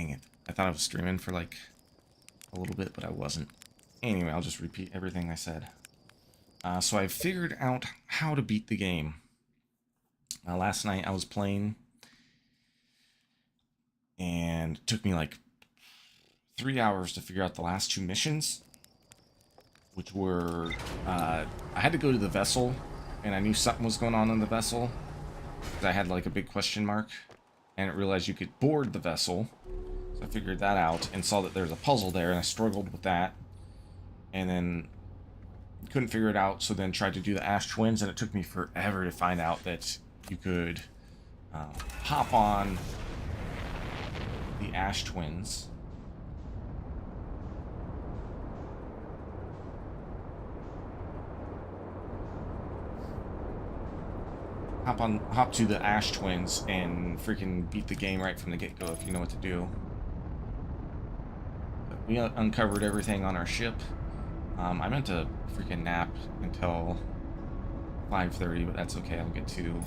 Dang it. I thought I was streaming for like a little bit, but I wasn't. Anyway, I'll just repeat everything I said. So I figured out how to beat the game. Last night I was playing, and it took me like 3 hours to figure out the last two missions, which were, I had to go to the vessel, and I knew something was going on in the vessel, because I had like a big question mark, and I realized you could board the vessel, so I figured that out, and saw that there's a puzzle there, and I struggled with that, and then couldn't figure it out, so then tried to do the Ash Twins, and it took me forever to find out that you could hop on the Ash Twins. Hop to the Ash Twins and freaking beat the game right from the get-go if you know what to do. But we uncovered everything on our ship. I meant to freaking nap until 5:30, but that's okay. I'll get to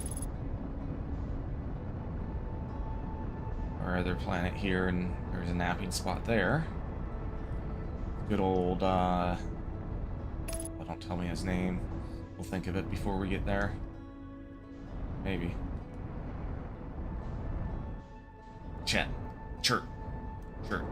our other planet here, and there's a napping spot there. Good old, well, don't tell me his name. We'll think of it before we get there. Maybe. Chet. Chirp. Chirp.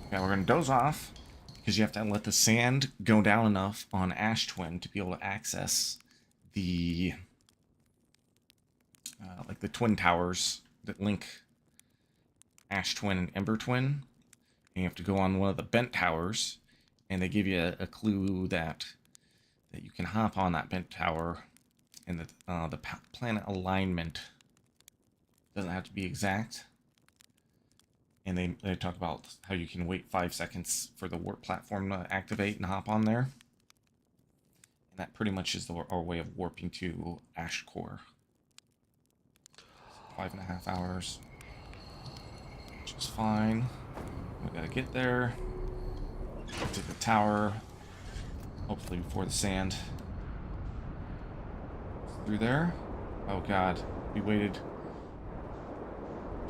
Okay, we're gonna doze off because you have to let the sand go down enough on Ash Twin to be able to access the like the twin towers that link Ash Twin and Ember Twin. And you have to go on one of the bent towers, and they give you a clue that you can hop on that bent tower, and the planet alignment doesn't have to be exact. And they talk about how you can wait 5 seconds for the warp platform to activate and hop on there. And that pretty much is our way of warping to Ash Core. 5.5 hours. Which is fine. We gotta get there. Get to the tower. Hopefully before the sand. Through there. Oh god. We waited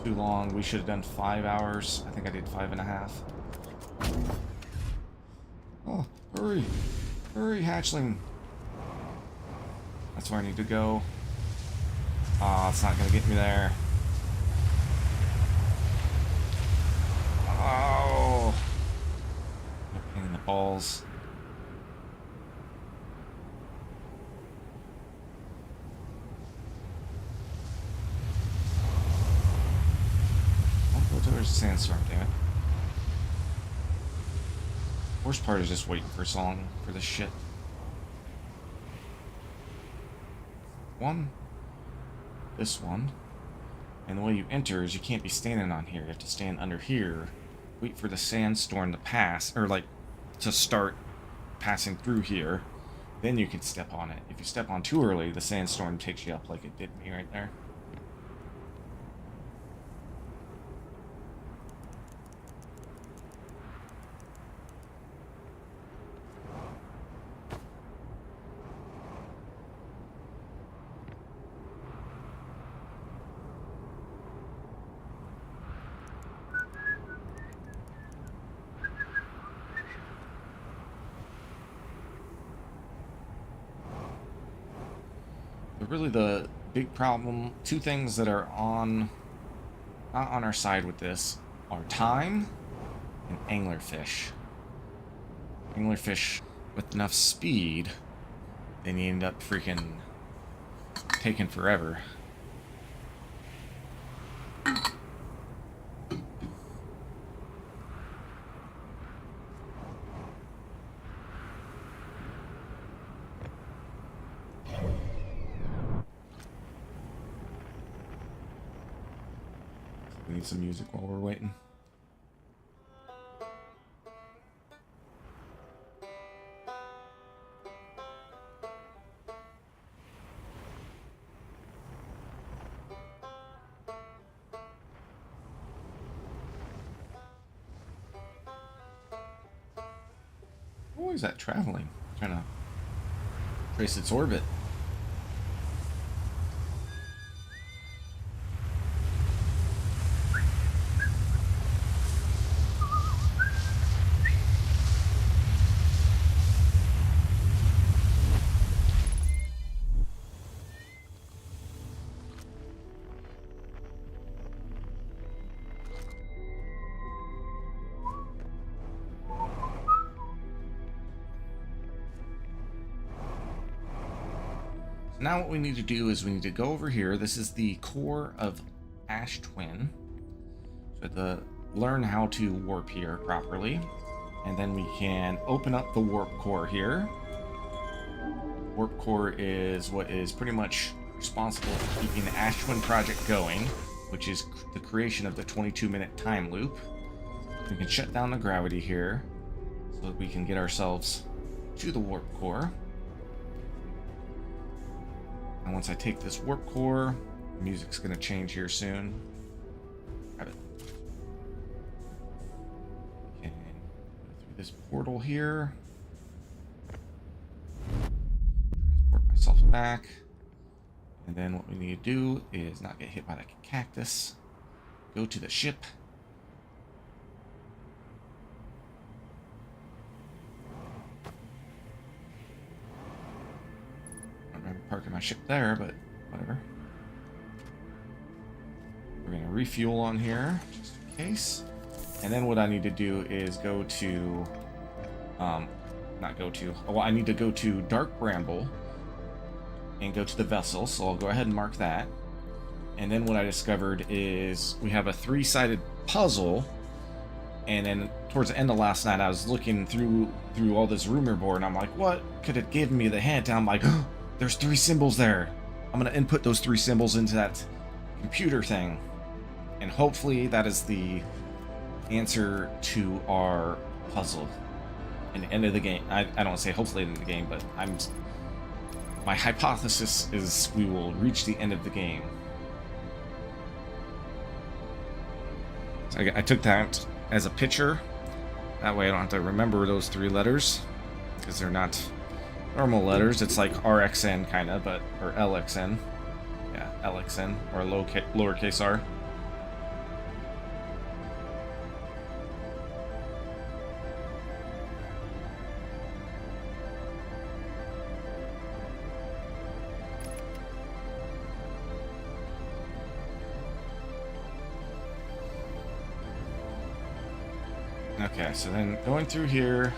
too long. We should have done 5 hours. I think I did 5.5. Oh, hurry. Hurry, hatchling. That's where I need to go. Oh, it's not going to get me there. Oh. Pain in the balls. There's a sandstorm, damn it. Worst part is just waiting for so long for this shit. This one. And the way you enter is you can't be standing on here. You have to stand under here, wait for the sandstorm to pass, or like to start passing through here. Then you can step on it. If you step on too early, the sandstorm takes you up like it did me right there. But really the big problem, two things that are not on our side with this are time and anglerfish. Anglerfish with enough speed, then you end up freaking taking forever. We need some music while we're waiting. is that traveling? Trying to trace its orbit. Now what we need to do is we need to go over here. This is the core of Ash Twin. So to learn how to warp here properly. And then we can open up the warp core here. Warp core is what is pretty much responsible for keeping the Ash Twin project going, which is the creation of the 22-minute time loop. We can shut down the gravity here so that we can get ourselves to the warp core. And once I take this warp core, the music's going to change here soon. Grab it. Okay, go through this portal here. Transport myself back. And then what we need to do is not get hit by the cactus. Go to the ship. Parking my ship there, but whatever. We're gonna refuel on here just in case, and then what I need to do is go to I need to go to Dark Bramble and go to the vessel, so I'll go ahead and mark that. And then what I discovered is we have a 3-sided puzzle, and then towards the end of last night I was looking through all this rumor board, and I'm like, what could have given me the hint? And I'm like, there's 3 symbols there. I'm going to input those 3 symbols into that computer thing. And hopefully that is the answer to our puzzle in the end of the game. I don't want to say hopefully in the game, but my hypothesis is we will reach the end of the game. So I took that as a picture. That way I don't have to remember those 3 letters, because they're not normal letters. It's like RXN kind of, but or LXN. Yeah, LXN or lowercase r. Okay, so then going through here,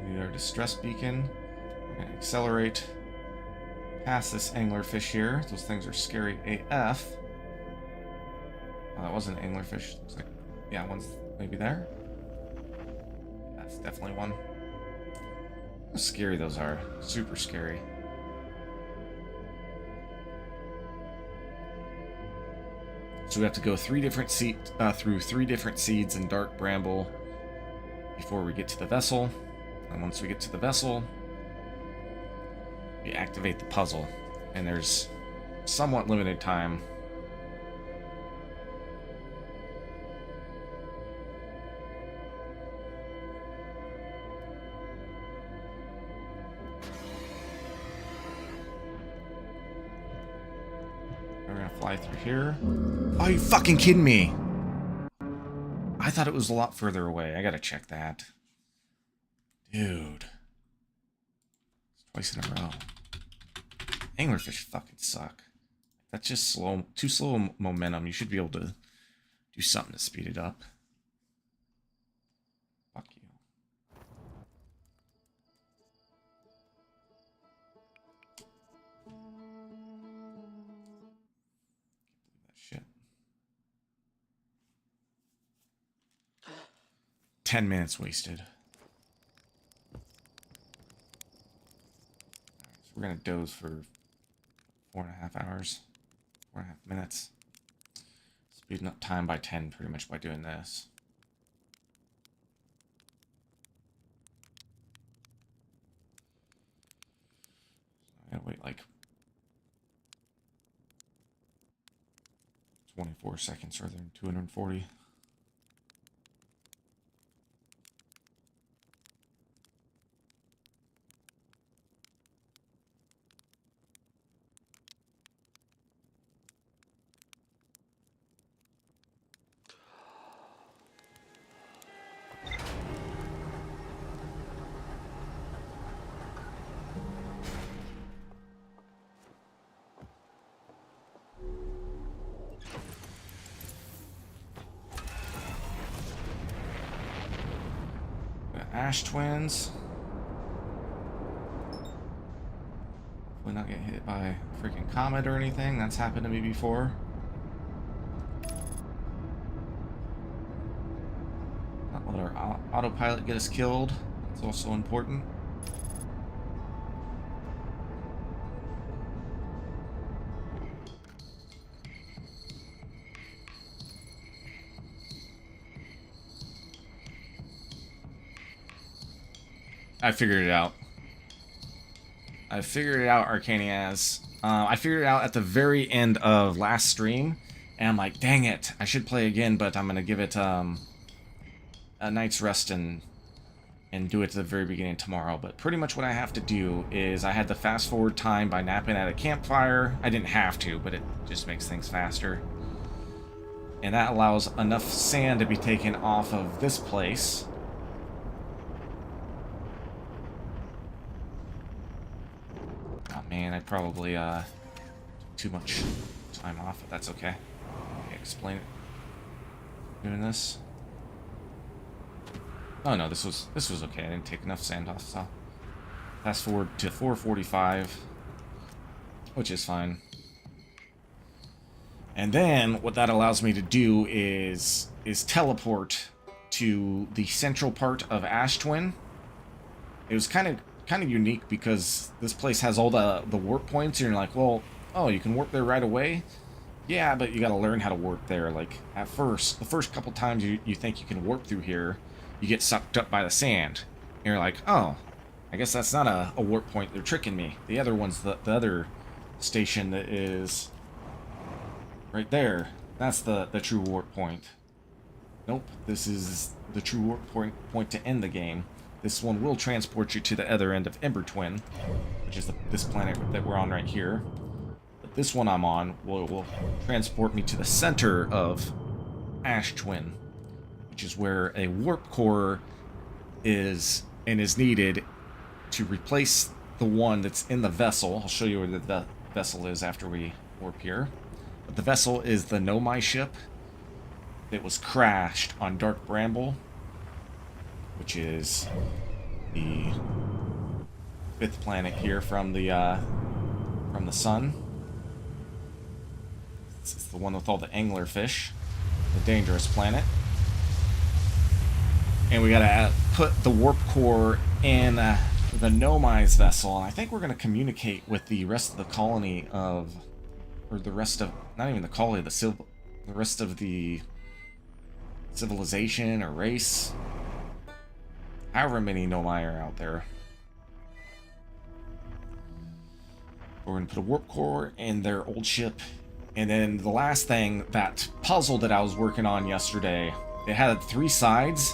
we need our distress beacon. We're gonna accelerate past this anglerfish here. Those things are scary AF. Oh, that wasn't an anglerfish. Looks like, yeah, one's maybe there. That's definitely one. How scary those are. Super scary. So we have to go through 3 different seeds in Dark Bramble before we get to the vessel. And once we get to the vessel, we activate the puzzle. And there's somewhat limited time. We're gonna fly through here. Oh, you fucking kidding me? I thought it was a lot further away. I gotta check that. Dude. It's twice in a row. Anglerfish fucking suck. That's just too slow momentum. You should be able to do something to speed it up. Fuck you. That shit. 10 minutes wasted. So we're gonna doze for 4.5 hours. 4.5 minutes. Speeding up time by 10 pretty much by doing this. I gotta wait like 24 seconds rather than 240. Ash Twins. Hopefully not get hit by a freaking comet or anything. That's happened to me before. Not let our autopilot get us killed. That's also important. I figured it out. I figured it out, Arcanias. I figured it out at the very end of last stream, and I'm like, dang it, I should play again, but I'm gonna give it a night's rest and do it at the very beginning tomorrow. But pretty much what I have to do is I had to fast forward time by napping at a campfire. I didn't have to, but it just makes things faster. And that allows enough sand to be taken off of this place. Man, I probably took too much time off, but that's okay. Okay, explain it. Doing this. Oh no, this was okay. I didn't take enough sand off, so fast forward to 4:45, which is fine. And then what that allows me to do is teleport to the central part of Ash Twin. It was kind of unique because this place has all the warp points, and you're like, well, oh, you can warp there right away? Yeah, but you gotta learn how to warp there. Like, at first, the first couple times you think you can warp through here, you get sucked up by the sand. And you're like, oh, I guess that's not a warp point. They're tricking me. The other one's the other station that is right there. That's the true warp point. Nope, this is the true warp point to end the game. This one will transport you to the other end of Ember Twin, which is this planet that we're on right here. But this one I'm on will transport me to the center of Ash Twin, which is where a warp core is needed to replace the one that's in the vessel. I'll show you where the vessel is after we warp here. But the vessel is the Nomai ship that was crashed on Dark Bramble, which is the 5th planet here from the sun. This is the one with all the anglerfish, the dangerous planet. And we gotta put the warp core in the Nomai's vessel, and I think we're gonna communicate with the rest of the colony of, or the rest of, not even the colony, the rest of the civilization or race. However many Nomai are out there. We're going to put a warp core in their old ship. And then the last thing, that puzzle that I was working on yesterday, it had 3 sides.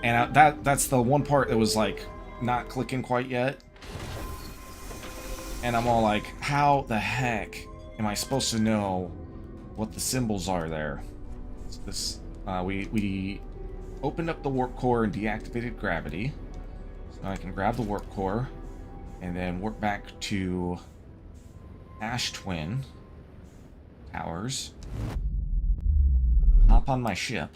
And that's the one part that was like not clicking quite yet. And I'm all like, how the heck am I supposed to know what the symbols are there? We opened up the warp core and deactivated gravity. So now I can grab the warp core and then warp back to Ash Twin Towers. Hop on my ship.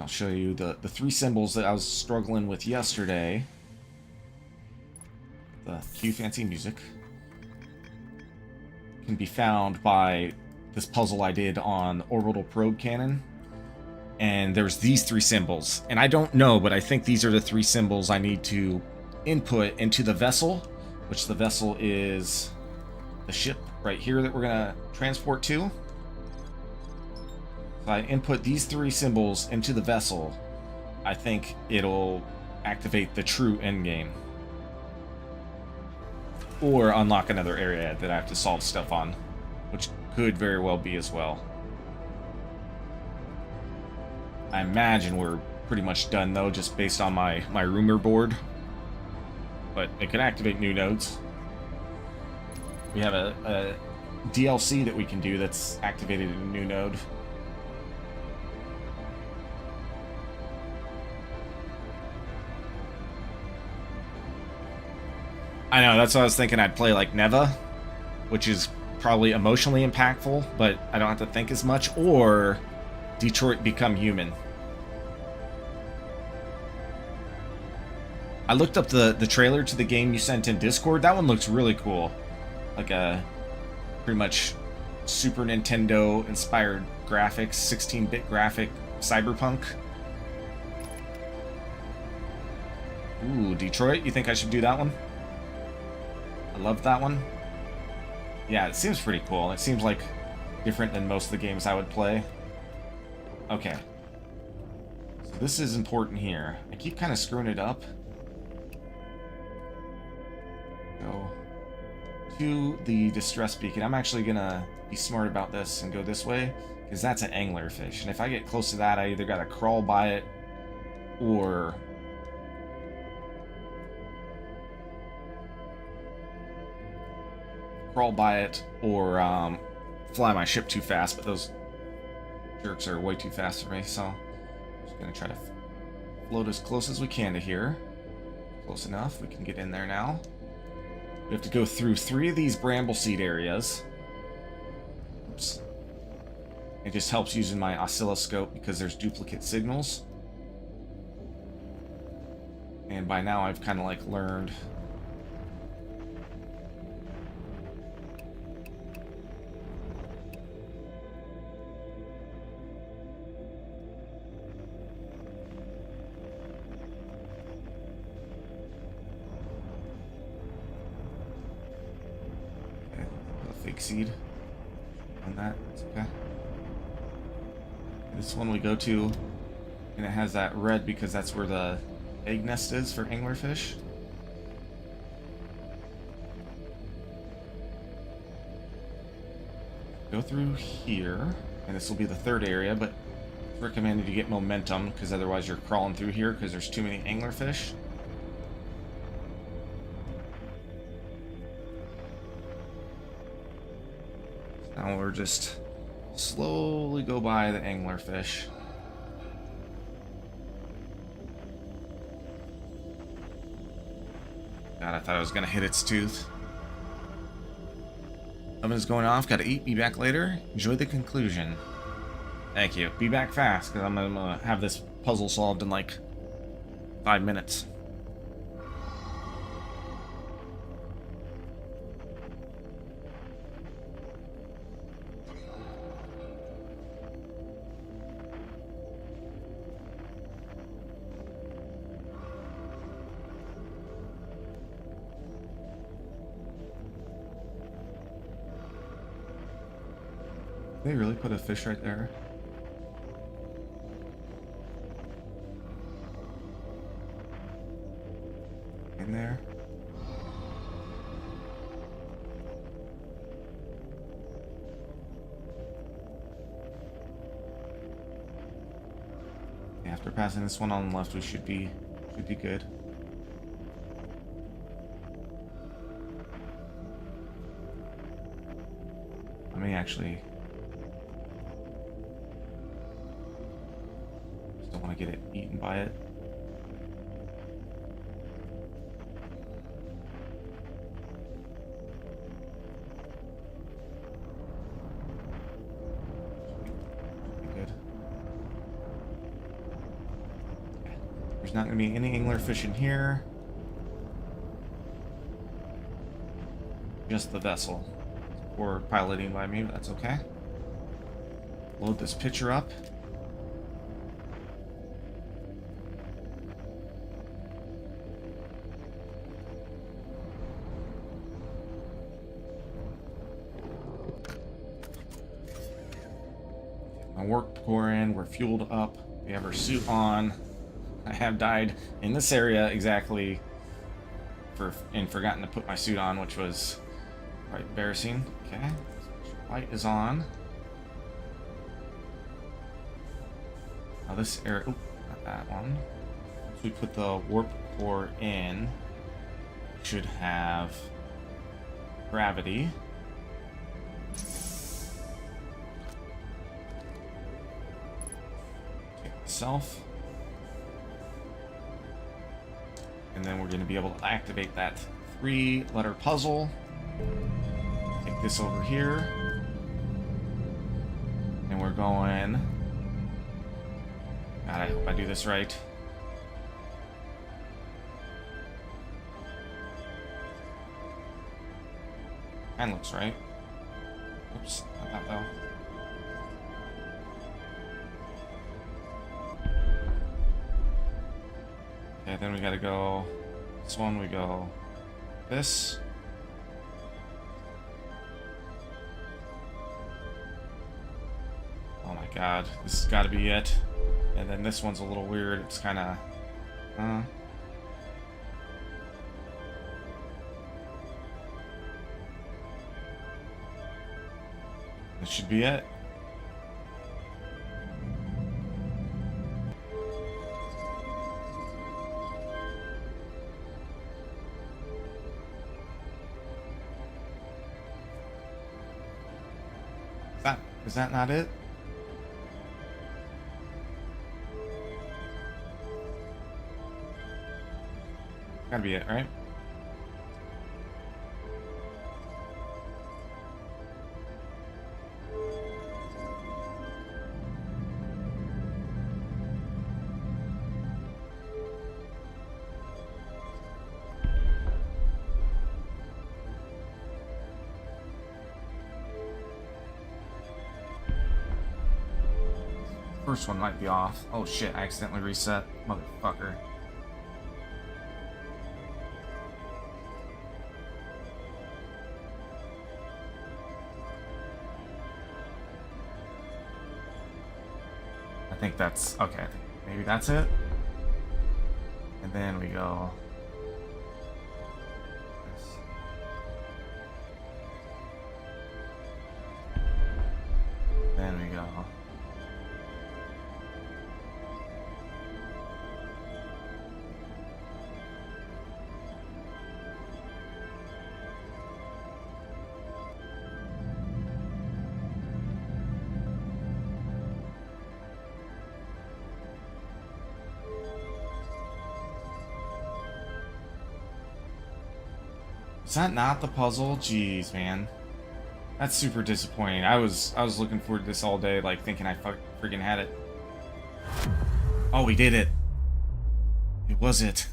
I'll show you the 3 symbols that I was struggling with yesterday. The cue fancy music can be found by this puzzle I did on Orbital Probe Cannon. And there's these 3 symbols. And I don't know, but I think these are the 3 symbols I need to input into the vessel, which the vessel is the ship right here that we're going to transport to. If I input these 3 symbols into the vessel, I think it'll activate the true endgame. Or unlock another area that I have to solve stuff on, which could very well be as well. I imagine we're pretty much done though, just based on my rumor board. But it can activate new nodes. We have a DLC that we can do that's activated in a new node. I know, that's what I was thinking. I'd play like Neva, which is probably emotionally impactful, but I don't have to think as much, or Detroit Become Human. I looked up the trailer to the game you sent in Discord. That one looks really cool. Like a pretty much Super Nintendo inspired graphics, 16-bit graphic cyberpunk. Ooh, Detroit, you think I should do that one? I love that one. Yeah, it seems pretty cool. It seems like different than most of the games I would play. Okay. So this is important here. I keep kind of screwing it up. Go to the distress beacon. I'm actually gonna be smart about this and go this way, because that's an anglerfish. And if I get close to that, I either gotta crawl by it or fly my ship too fast, but those jerks are way too fast for me, so I'm just gonna try to float as close as we can to here. Close enough, we can get in there now. We have to go through 3 of these bramble seed areas. Oops. It just helps using my oscilloscope because there's duplicate signals. And by now I've kind of like learned fake seed on that. It's okay. This one we go to, and it has that red because that's where the egg nest is for anglerfish. Go through here, and this will be the 3rd area, but it's recommended you get momentum because otherwise you're crawling through here because there's too many anglerfish. Now we're just slowly go by the anglerfish. God, I thought I was gonna hit its tooth. Oven's going off, gotta eat, be back later. Enjoy the conclusion. Thank you. Be back fast, because I'm gonna have this puzzle solved in like 5 minutes. They really put a fish right there? In there? After passing this one on the left, we should be good. I may actually just don't want to get it eaten by it. There's not going to be any anglerfish in here. Just the vessel. Or piloting by me, but that's okay. Load this picture up. My warp core in, we're fueled up. We have our suit on. I have died in this area exactly and forgotten to put my suit on, which was quite embarrassing. Okay, light is on. Now this area, oh, not that one. Once we put the warp core in, we should have gravity. Take itself. And then we're going to be able to activate that 3-letter puzzle. Take this over here. And we're going... God, I hope I do this right. Kind of looks right. Oops, not that though. Okay, then we gotta go... This one, we go... This. Oh my god, this has gotta be it. And then this one's a little weird, it's kinda... This should be it. Is that not it? Gotta be it, right? First one might be off. Oh shit, I accidentally reset. Motherfucker. I think that's... Okay, I think maybe that's it. And then we go... Then we go... Is that not the puzzle? Jeez, man. That's super disappointing. I was looking forward to this all day, like thinking I freaking had it. Oh, we did it. It was it.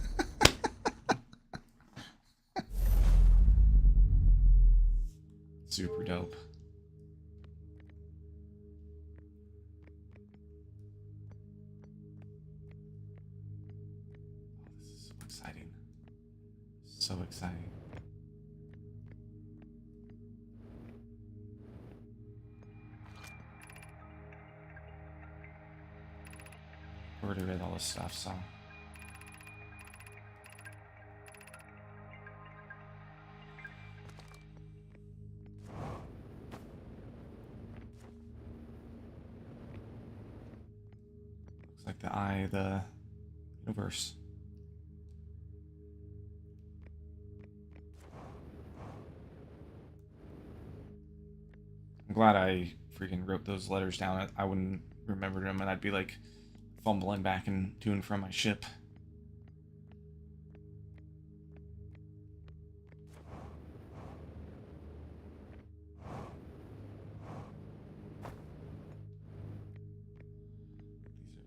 Super dope. Oh, this is so exciting. So exciting. Already read all this stuff, so... Looks like the eye of the universe. I'm glad I freaking wrote those letters down. I wouldn't remember them, and I'd be like... fumbling back and to and from my ship.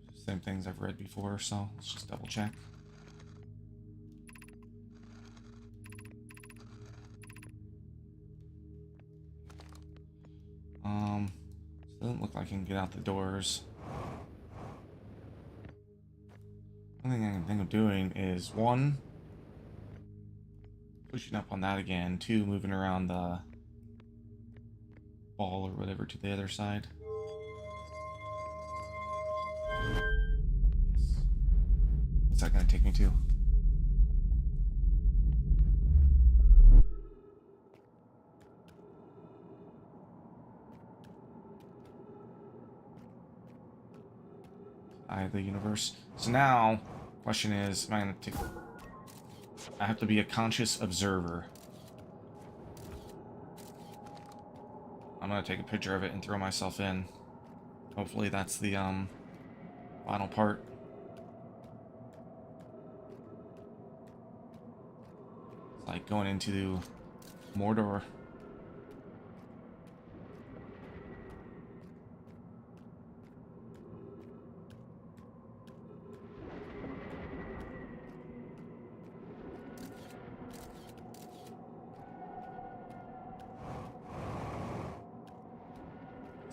These are the same things I've read before, so let's just double check. Doesn't look like I can get out the doors. One thing I can think of doing is, one, pushing up on that again, two, moving around the ball or whatever to the other side. Yes. What's that going to take me to? Eye of the universe. So now, question is, am I gonna take... I have to be a conscious observer. I'm gonna take a picture of it and throw myself in. Hopefully that's the final part. It's like going into Mordor.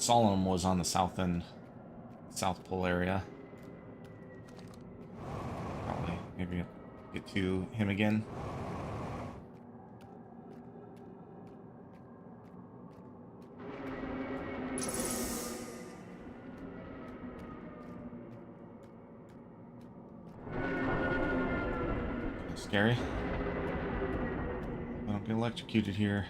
Solemn was on the south end, South Pole area. Probably maybe get to him again. Scary. I don't get electrocuted here.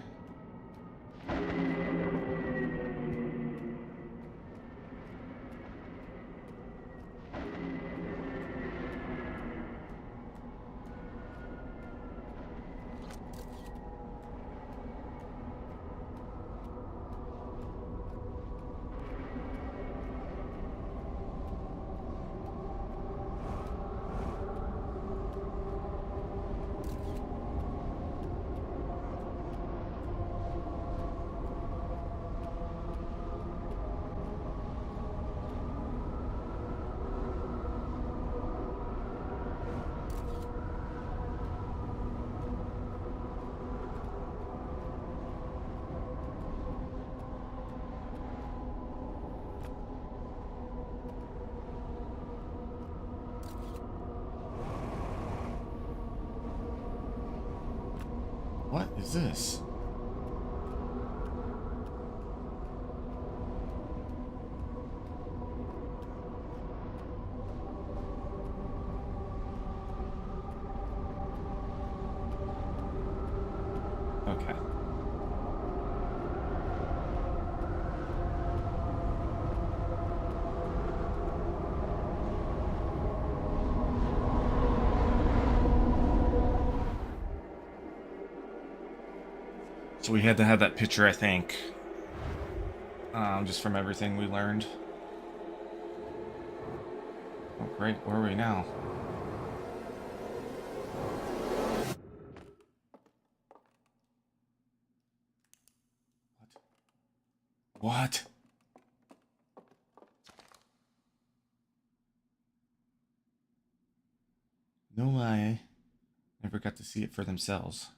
What is this? Okay. So we had to have that picture, I think, just from everything we learned. Oh, great. Where are we now? What? Nomai never got to see it for themselves.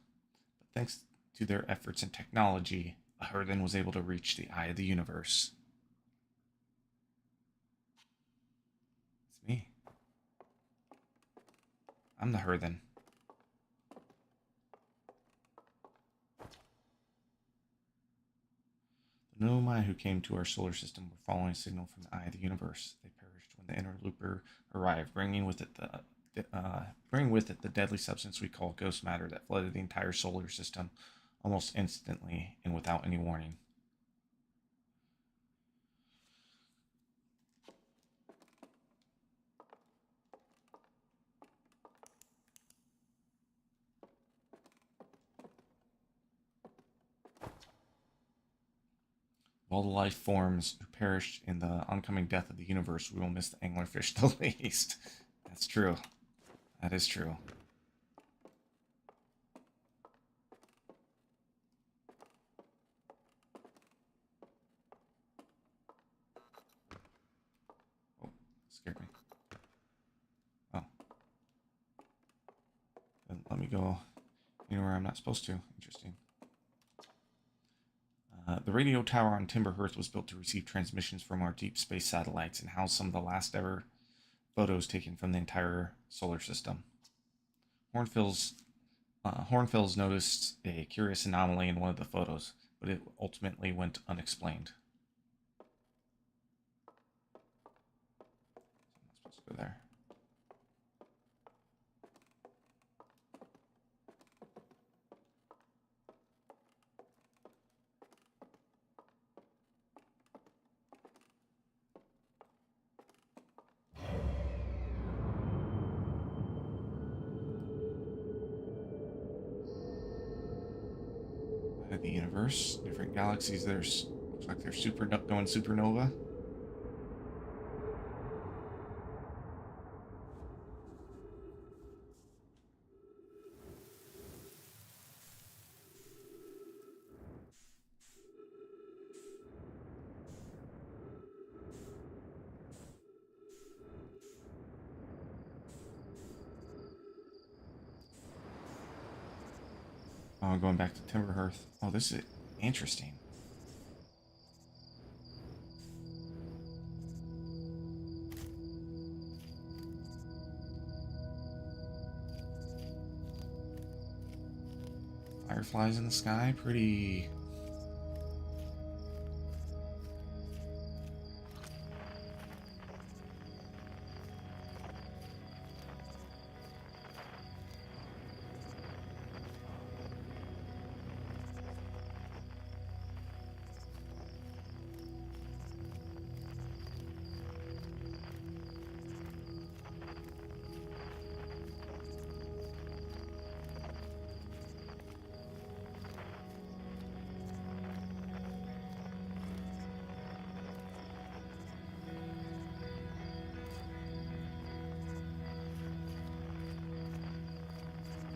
But thanks to their efforts and technology, a Herden was able to reach the eye of the universe. It's me. I'm the Herden. The Nomai who came to our solar system were following a signal from the eye of the universe. They perished when the interlooper arrived, bringing with it the deadly substance we call ghost matter that flooded the entire solar system almost instantly and without any warning. Of all the life forms who perished in the oncoming death of the universe, we will miss the anglerfish the least. That's true. That is true. Oh, scared me. Oh. Doesn't let me go anywhere I'm not supposed to. Interesting. The radio tower on Timberhearth was built to receive transmissions from our deep space satellites and house some of the last ever photos taken from the entire solar system. Hornfils noticed a curious anomaly in one of the photos, but it ultimately went unexplained. I'm not supposed to go there. The universe, different galaxies. There's looks like they're going supernova. Oh, going back to Timberhearth. Oh, this is interesting. Fireflies in the sky, pretty.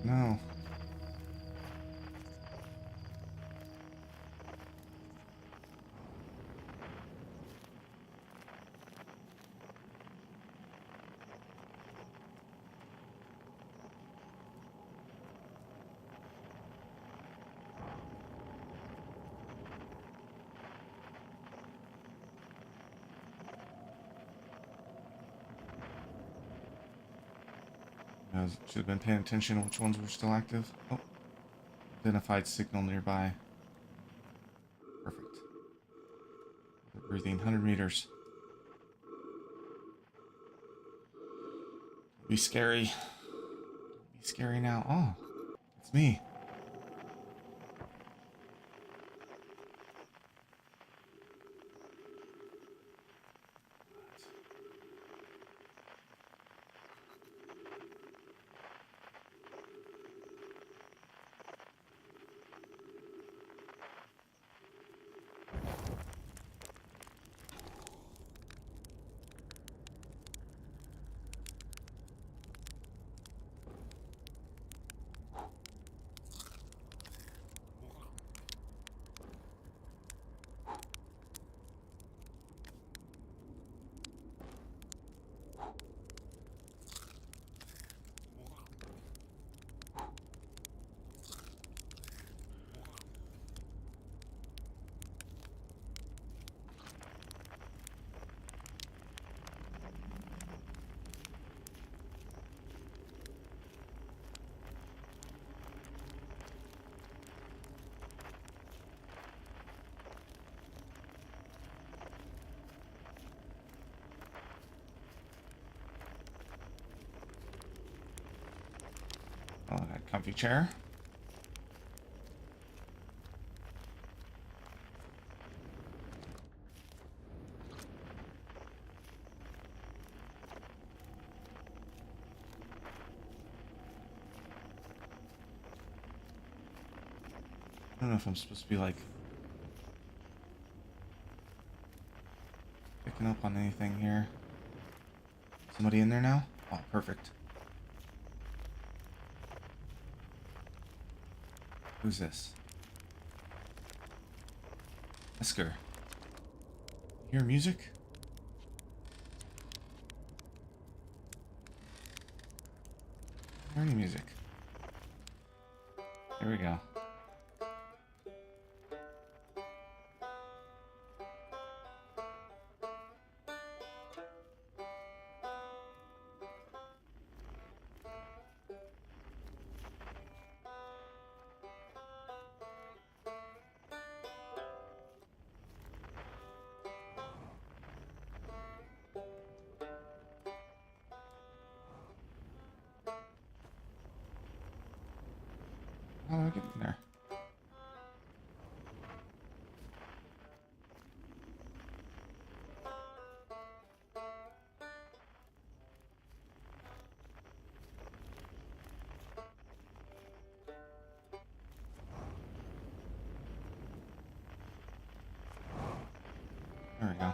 No. I should have been paying attention to which ones were still active. Oh, identified signal nearby. Perfect. We're breathing 100 meters. Be scary. Be scary now. Oh, it's me. Oh, that comfy chair. I don't know if I'm supposed to be like picking up on anything here. Somebody in there now? Oh, perfect. Who's this? Esker. You hear music? Hear any music? Here we go. How do I get in there? There we go.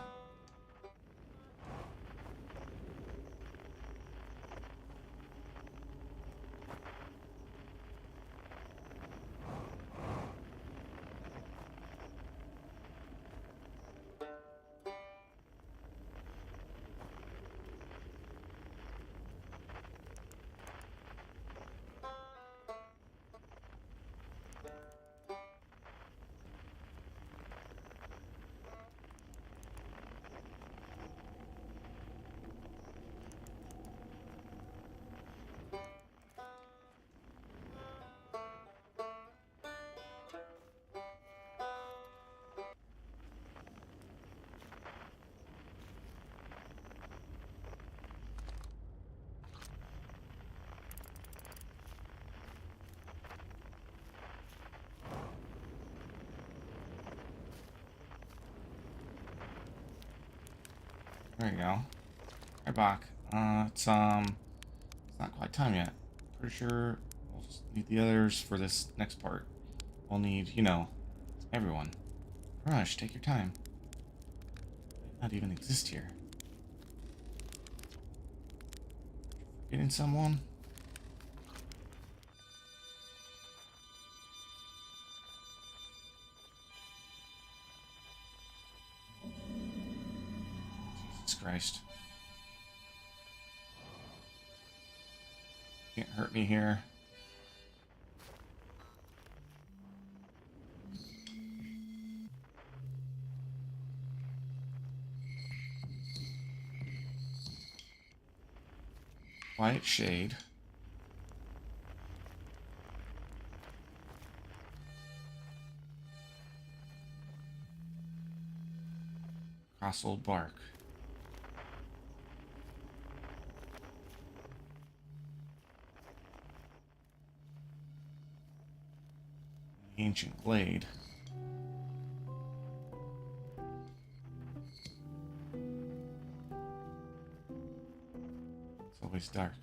There you go. Hi, Bach. It's not quite time yet. Pretty sure we'll just need the others for this next part. We'll need, you know, everyone. Rush, take your time. Might not even exist here. Forgetting someone? Jesus Christ. Can't hurt me here. Quiet shade. Cross old bark. Ancient glade. It's always dark.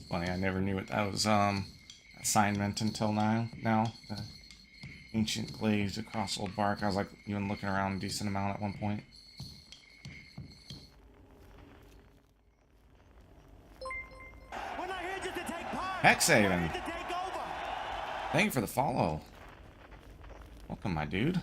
Funny, I never knew what that was assignment until now. The ancient glades across old bark. I was like even looking around a decent amount at one point. Hexhaven. Thank you for the follow. Welcome, my dude.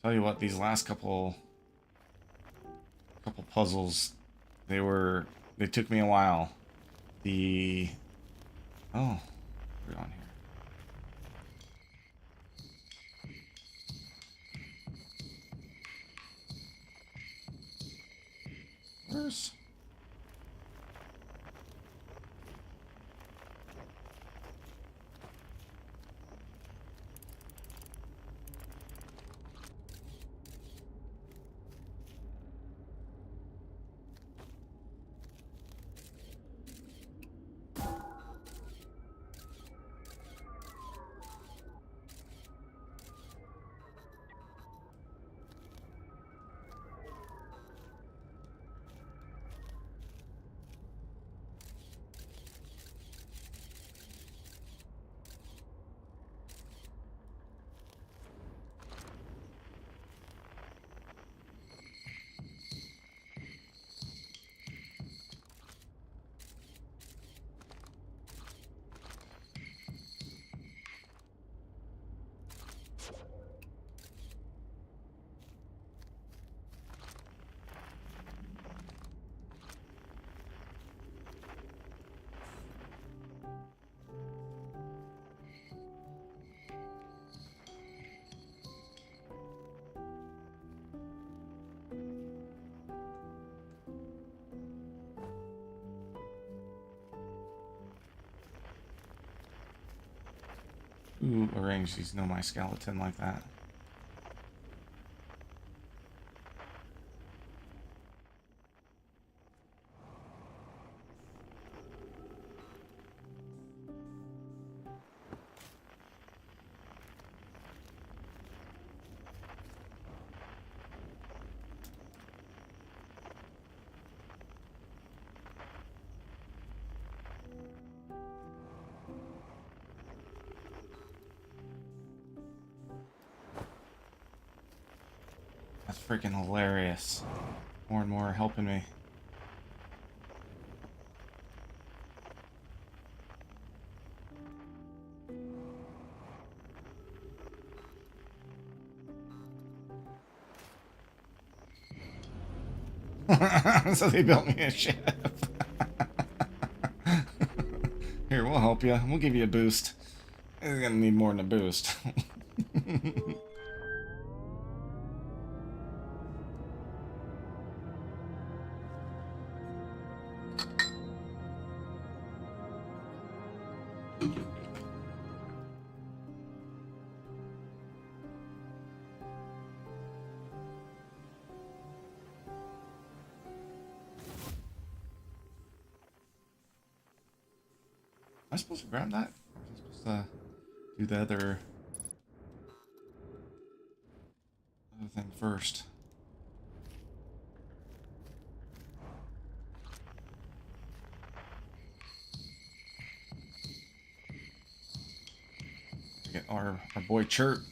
Tell you what, these last couple puzzles, they took me a while. Oh, we're on here. Where's... Ooh, arrange these know my skeleton like that. That's freaking hilarious. More and more are helping me. So they built me a ship. Here, we'll help you. We'll give you a boost. It's gonna need more than a boost. Am I supposed to grab that? Or am I supposed to do the other thing first? Get our boy Chert.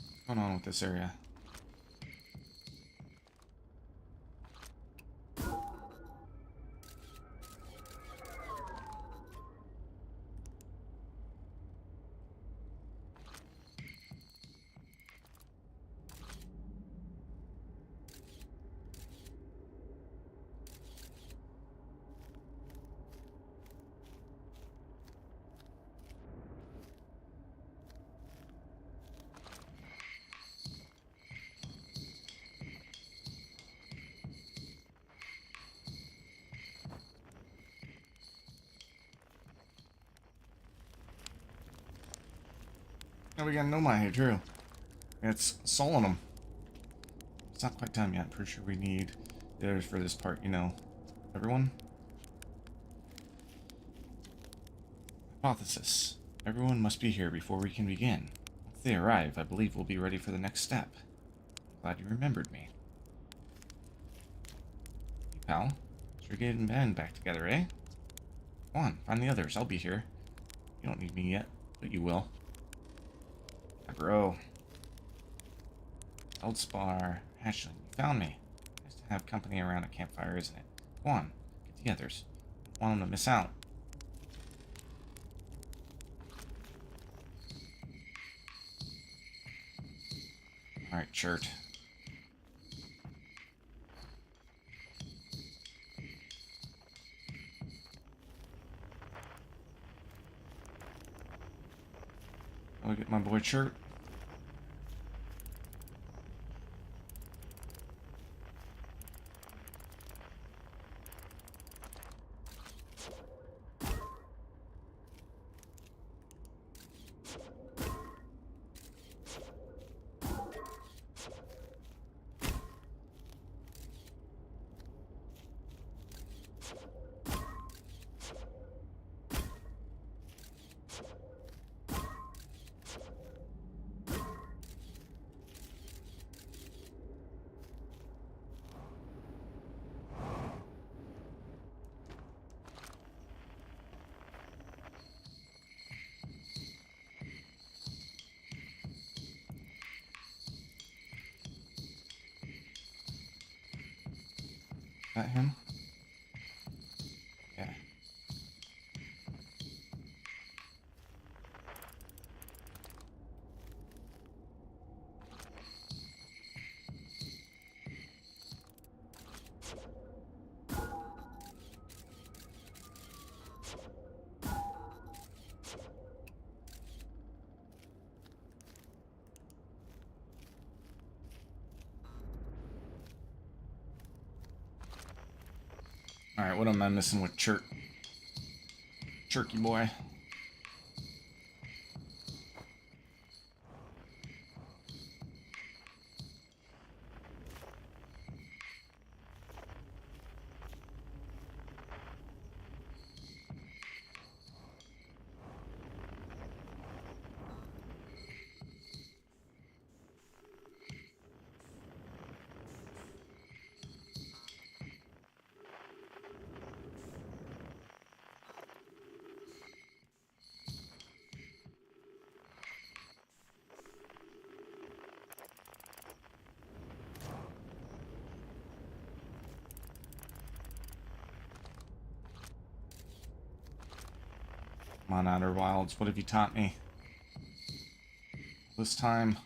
What's going on with this area? Oh, we got Nomai here too. It's Solanum. It's not quite time yet. Pretty sure we need the others for this part, you know. Everyone? Hypothesis. Everyone must be here before we can begin. Once they arrive, I believe we'll be ready for the next step. Glad you remembered me. Hey, pal. Sure getting band back together, eh? Come on, find the others. I'll be here. You don't need me yet, but you will. Bro. Feldspar. Ashley, you found me. Nice to have company around a campfire, isn't it? Go on, get the others. Don't want them to miss out. Alright, Chert. I'll get my boy Chert. That him? Yeah. Alright, what am I missing with Chirky boy? Come on, Outer Wilds. What have you taught me? This time.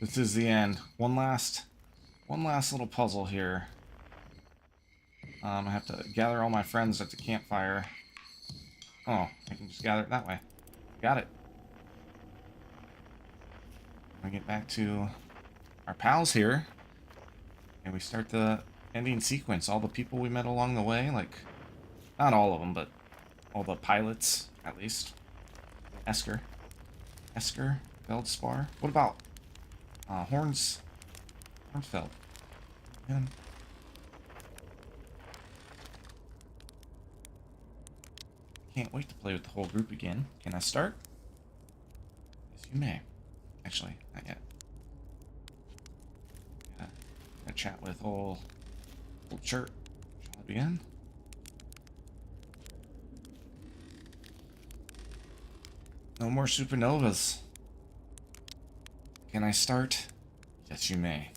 This is the end. One last little puzzle here. I have to gather all my friends at the campfire. Oh, I can just gather it that way. Got it. I get back to our pals here, and we start the ending sequence. All the people we met along the way, like, not all of them, but all the pilots, at least. Esker, Feldspar. What about Hornsfeld? Man. Can't wait to play with the whole group again. Can I start? Yes, you may. Actually, not yet. Gotta chat with old Chert. Shall I begin? No more supernovas. Can I start? Yes, you may.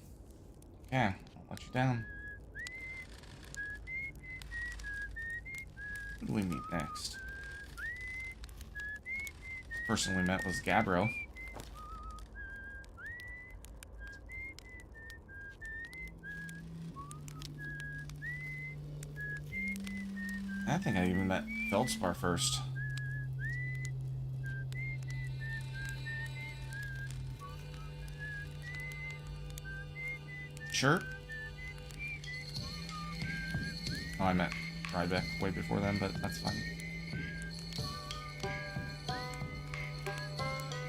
Okay, I'll let you down. Who do we meet next? Person we met was Gabbro. I think I even met Feldspar first. Sure. Oh, I met Rybeck way before then, but that's fine.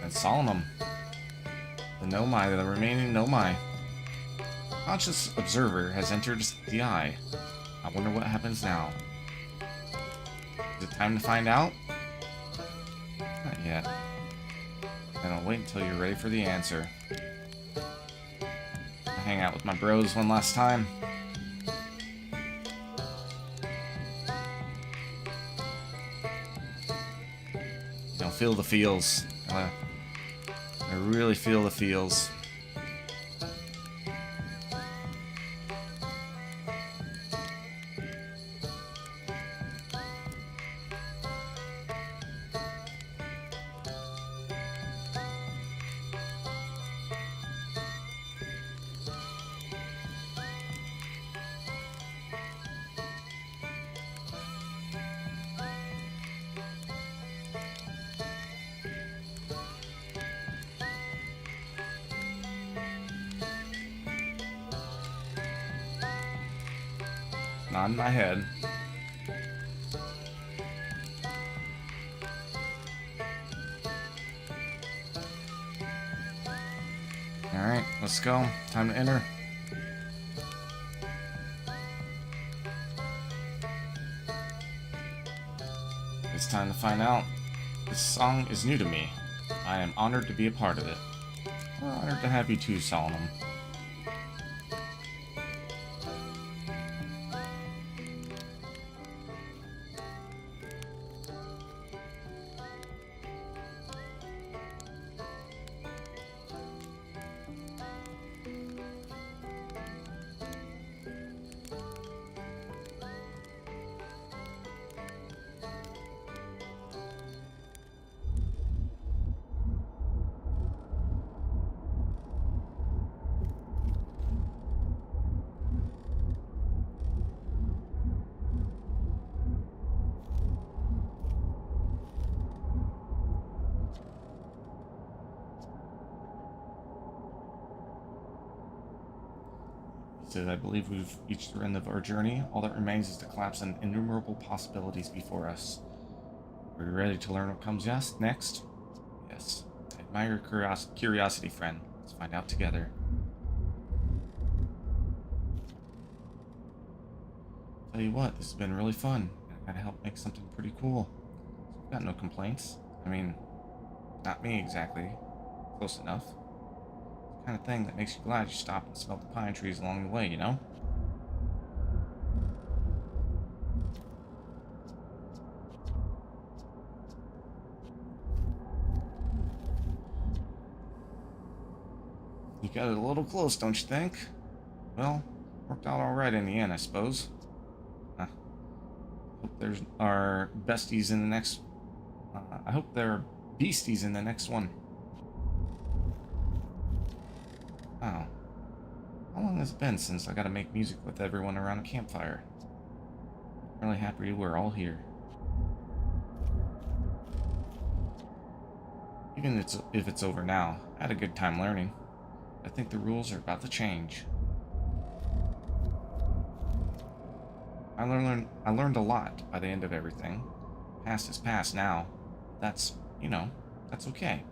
And Solemn. The Nomai, the remaining Nomai. Conscious observer has entered the eye. I wonder what happens now. Is it time to find out? Not yet. Then I'll wait until you're ready for the answer. I'll hang out with my bros one last time. You know, feel the feels. I really feel the feels. Not in my head. Alright, let's go. Time to enter. It's time to find out. This song is new to me. I am honored to be a part of it. We're honored to have you too, Solemn. I believe we've reached the end of our journey. All that remains is to collapse on innumerable possibilities before us. Are you ready to learn what comes next? Yes, I Admire your curiosity, friend. Let's find out together. Tell you what, this has been really fun. I gotta help make something pretty cool. Got no complaints. I mean, not me exactly. Close enough. The kind of thing that makes you glad you stopped and smelled the pine trees along the way, you know? You got it a little close, don't you think? Well, worked out alright in the end, I suppose. Hope there's our besties in the next... I hope there are beasties in the next one. Wow. How long has it been since I got to make music with everyone around a campfire? I'm really happy we're all here. Even if it's over now, I had a good time learning. I think the rules are about to change. I learned a lot by the end of everything. Past is past now. That's, that's okay.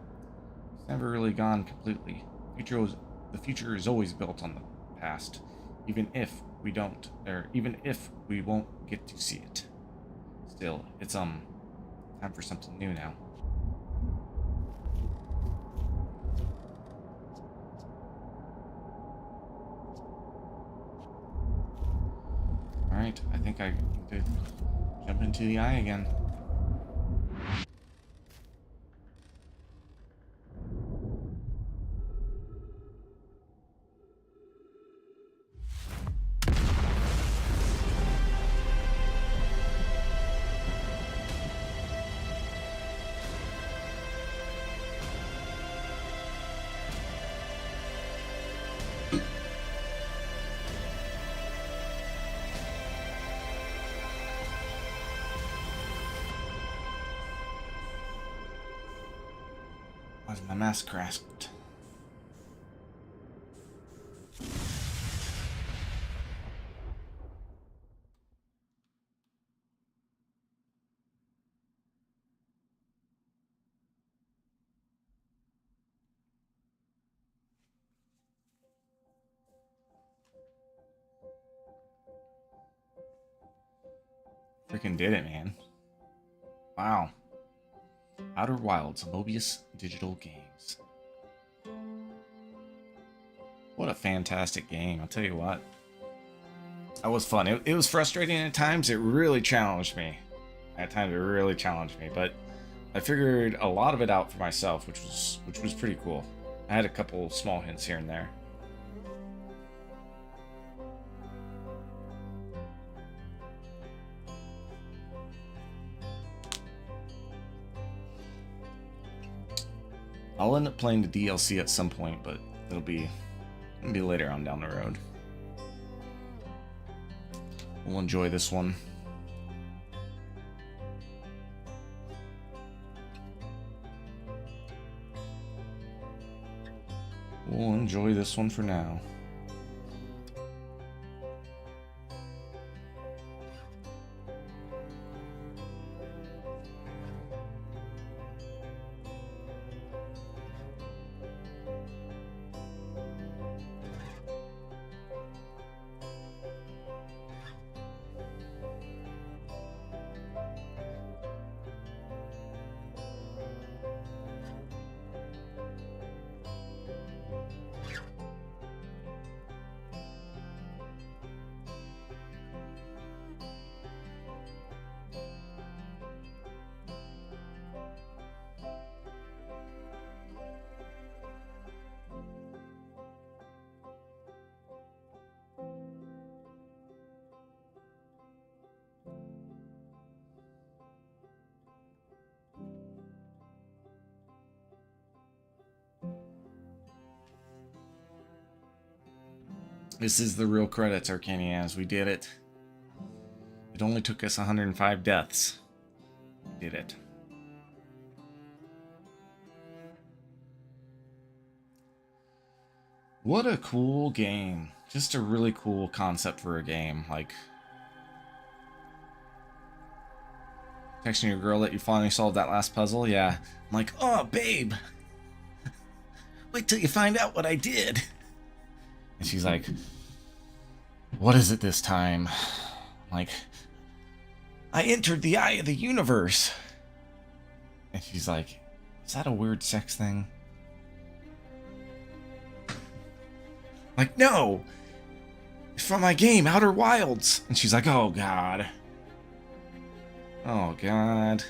It's never really gone completely. The future is always built on the past, even if we won't get to see it. Still, it's time for something new now. Alright, I think I need to jump into the eye again. Why's my mask cracked? Freaking did it, man. Wow. Outer Wilds, Mobius Digital Games. What a fantastic game, I'll tell you what. That was fun. It was frustrating at times. It really challenged me. At times it really challenged me, but I figured a lot of it out for myself, which was pretty cool. I had a couple small hints here and there. I'll end up playing the DLC at some point, but it'll be later on down the road. We'll enjoy this one. We'll enjoy this one for now. This is the real credits, Arcanians. We did it. It only took us 105 deaths. We did it. What a cool game. Just a really cool concept for a game. Like, texting your girl that you finally solved that last puzzle? Yeah. I'm like, oh, babe. Wait till you find out what I did. And she's like, what is it this time? Like, I entered the eye of the universe. And she's like, is that a weird sex thing? Like, no! It's from my game, Outer Wilds. And she's like, oh god. Oh god.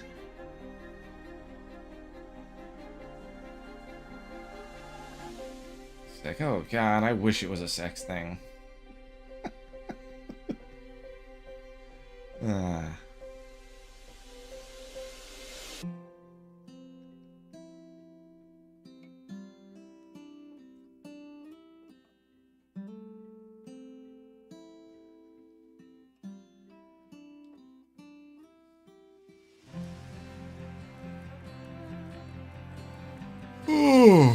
She's like, oh god, I wish it was a sex thing. Ooh.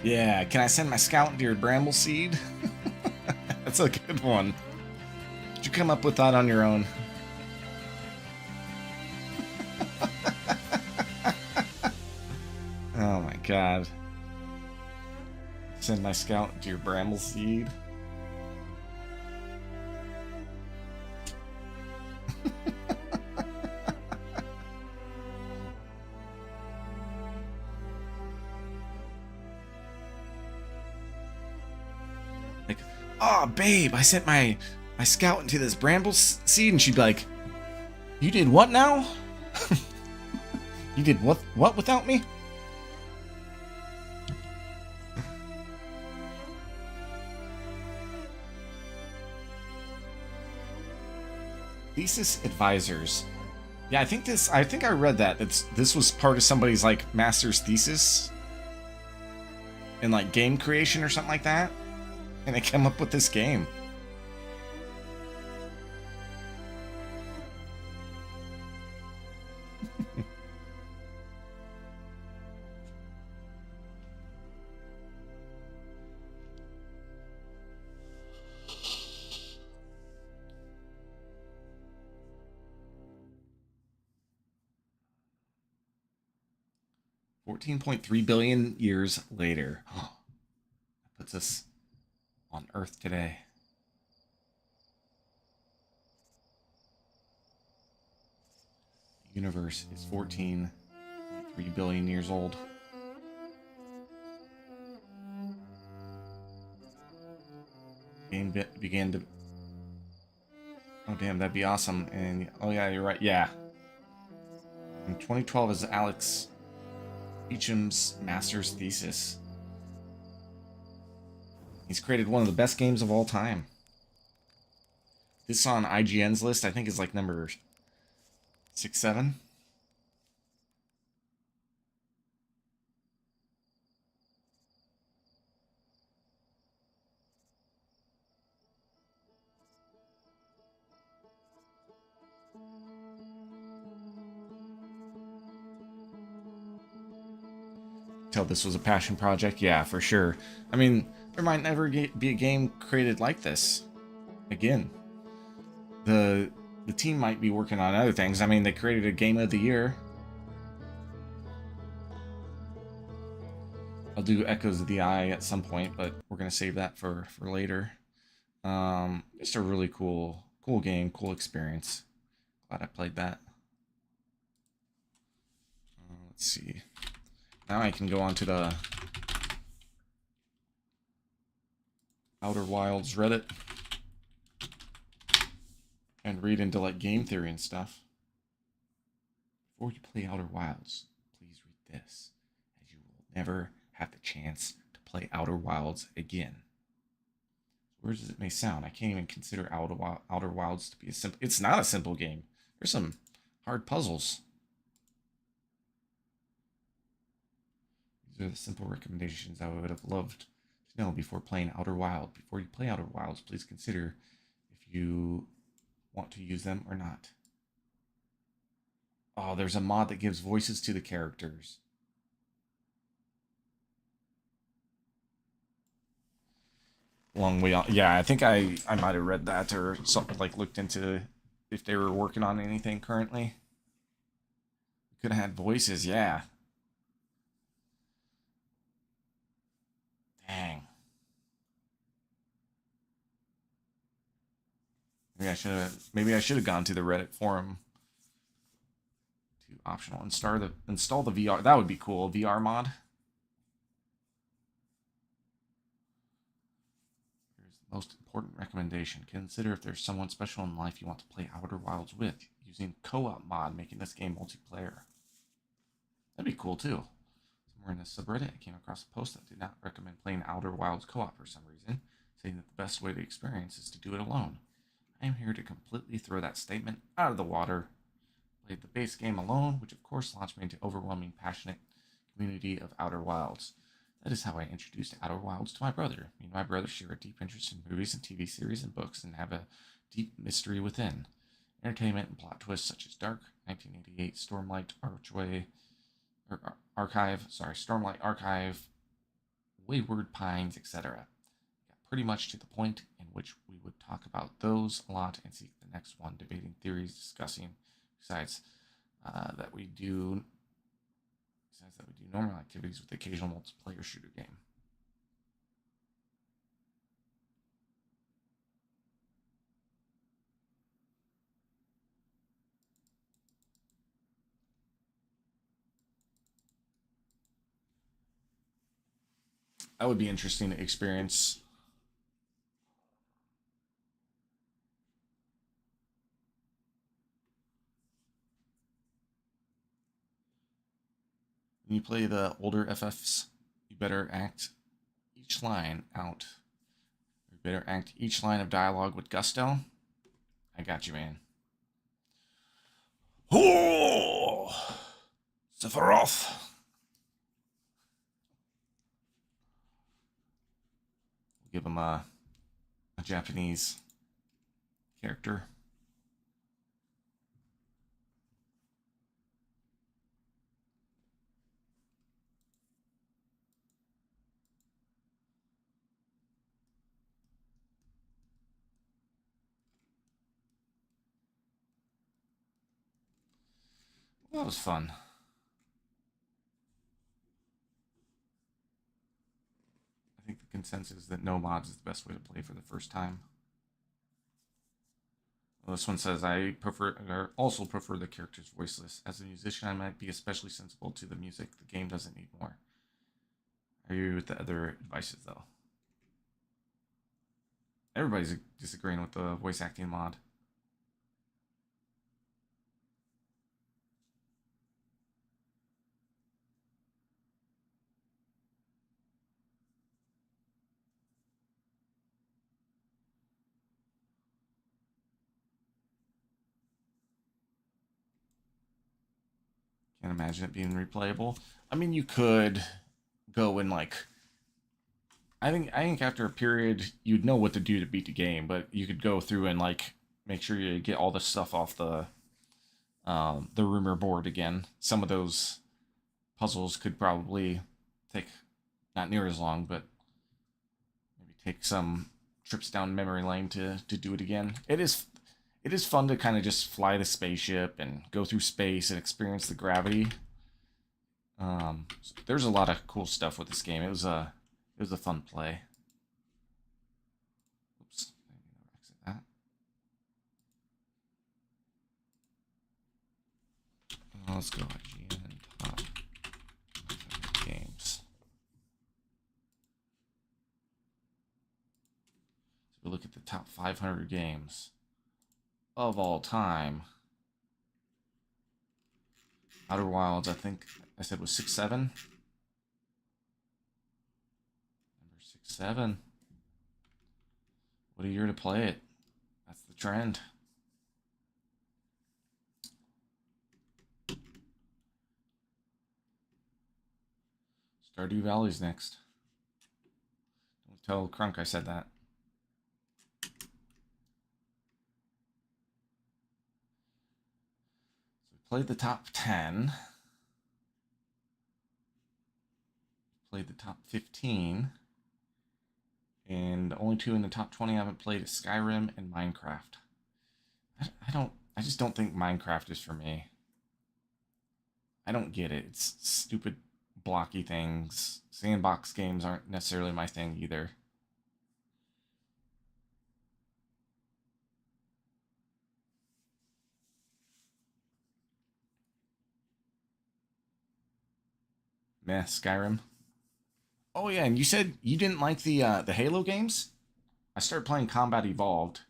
Yeah, can I send my scout to your bramble seed? That's a good one. Did you come up with that on your own? Oh my god. Send my scout to your bramble seed? Like, oh babe, I sent my scout into this bramble seed, and she'd be like, you did what now? You did what without me? Thesis advisors. Yeah, I think I read that. This was part of somebody's like master's thesis in like game creation or something like that. And they came up with this game. $14.3 billion years later. That puts us on Earth today. The universe is 14.3 billion years old. Game began to... Oh damn, that'd be awesome. And oh yeah, you're right. Yeah. In 2012 is Alex Beecham's master's thesis. He's created one of the best games of all time. This on IGN's list, I think, is like number 6, 7. Tell this was a passion project? Yeah, for sure. I mean, there might never be a game created like this again. The team might be working on other things. I mean, they created a game of the year. I'll do Echoes of the Eye at some point, but we're gonna save that for later. Just a really cool game, cool experience. Glad I played that. Let's see. Now I can go on to the Outer Wilds Reddit and read into like game theory and stuff. Before you play Outer Wilds, please read this, as you will never have the chance to play Outer Wilds again. Weird as it may sound, I can't even consider Outer Wilds to be a simple... It's not a simple game. There's some hard puzzles. These are the simple recommendations I would have loved to know before playing Outer Wild. Before you play Outer Wilds, please consider if Do you want to use them or not? Oh, there's a mod that gives voices to the characters. Long way on. Yeah, I think I might have read that or something, like looked into if they were working on anything currently. Could have had voices, yeah. Dang. Maybe I should have gone to the Reddit forum to optional install the VR. That would be cool. VR mod. Here's the most important recommendation. Consider if there's someone special in life you want to play Outer Wilds with, using co-op mod, making this game multiplayer. That'd be cool too. Somewhere in the subreddit, I came across a post that did not recommend playing Outer Wilds co-op for some reason, saying that the best way to experience is to do it alone. I am here to completely throw that statement out of the water. Played the base game alone, which of course launched me into overwhelming passionate community of Outer Wilds. That is how I introduced Outer Wilds to my brother. Me and my brother share a deep interest in movies and TV series and books and have a deep mystery within. Entertainment and plot twists such as Dark, 1988, Stormlight Archive, Wayward Pines, etc. Got pretty much to the point in which we would talk about those a lot and seek the next one, debating theories, discussing besides that we do normal activities with the occasional multiplayer shooter game. That would be interesting to experience. When you play the older FFs, you better act each line out. You better act each line of dialogue with gusto. I got you, man. Oh, Sephiroth. We'll give him a Japanese character. That was fun. I think the consensus is that no mods is the best way to play for the first time. Well, this one says I also prefer the characters voiceless. As a musician, I might be especially sensible to the music. The game doesn't need more. I agree with the other advices though. Everybody's disagreeing with the voice acting mod. Can't imagine it being replayable. I mean, you could go and like. I think after a period, you'd know what to do to beat the game, but you could go through and like make sure you get all the stuff off the rumor board again. Some of those puzzles could probably take not near as long, but maybe take some trips down memory lane to do it again. It is fun to kind of just fly the spaceship and go through space and experience the gravity. So there's a lot of cool stuff with this game. It was a fun play. Oops, I need to exit that. Let's go IGN top games. So we look at the top 500 games of all time. Outer Wilds, I think I said was 6-7. Number 6-7. What a year to play it. That's the trend. Stardew Valley's next. Don't tell Crunk I said that. Played the top 10. Played the top 15. And the only two in the top 20 I haven't played is Skyrim and Minecraft. I just don't think Minecraft is for me. I don't get it. It's stupid blocky things. Sandbox games aren't necessarily my thing either. Meh, Skyrim. Oh yeah, and you said you didn't like the Halo games? I started playing Combat Evolved.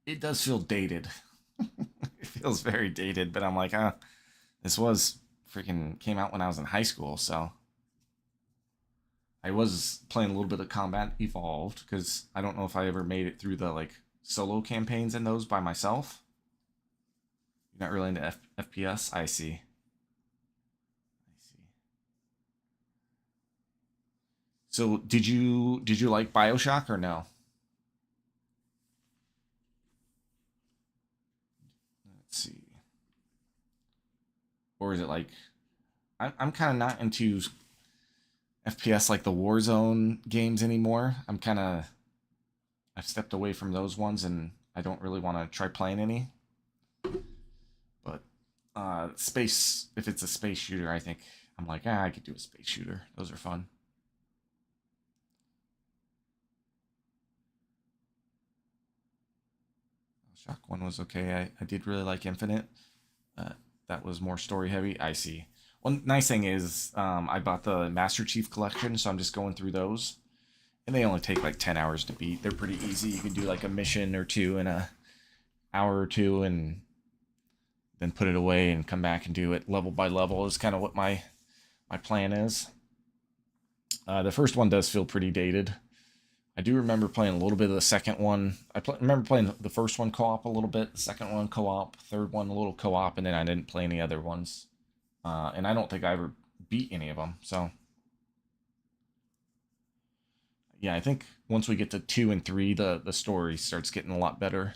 It does feel dated. It feels very dated, but I'm like, this was freaking came out when I was in high school, so I was playing a little bit of Combat Evolved because I don't know if I ever made it through the like solo campaigns in those by myself. You're not really into FPS. I see. I see. So did you like BioShock or no? Let's see. Or is it like I'm kind of not into FPS like the Warzone games anymore. I've stepped away from those ones and I don't really want to try playing any. But space, if it's a space shooter, I think I'm like, I could do a space shooter. Those are fun. Shock one was okay. I did really like Infinite. Uh, that was more story heavy. I see. One nice thing is I bought the Master Chief Collection, so I'm just going through those. And they only take like 10 hours to beat. They're pretty easy. You can do like a mission or two in a hour or two and then put it away and come back and do it level by level is kind of what my plan is. The first one does feel pretty dated. I do remember playing a little bit of the second one. Remember playing the first one co-op a little bit, the second one co-op, third one a little co-op, and then I didn't play any other ones. And I don't think I ever beat any of them. So yeah, I think once we get to 2 and 3, the story starts getting a lot better.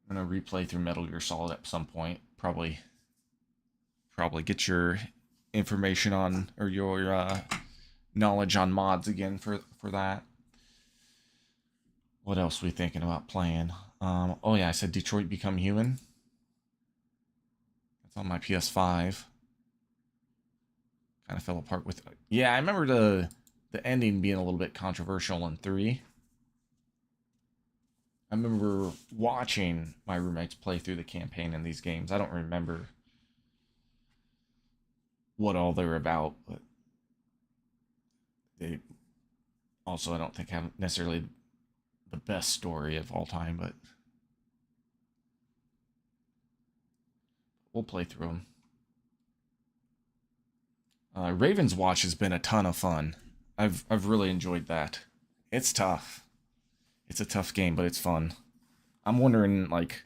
I'm gonna replay through Metal Gear Solid at some point. Probably get your information on or your knowledge on mods again for that. What else are we thinking about playing? Oh yeah, I said Detroit Become Human. That's on my PS5. Kind of fell apart with. Yeah, I remember the ending being a little bit controversial in 3. I remember watching my roommates play through the campaign in these games. I don't remember what all they were about, but they also I don't think have necessarily the best story of all time, but we'll play through them. Raven's Watch has been a ton of fun. I've really enjoyed that. It's tough. It's a tough game, but it's fun. I'm wondering like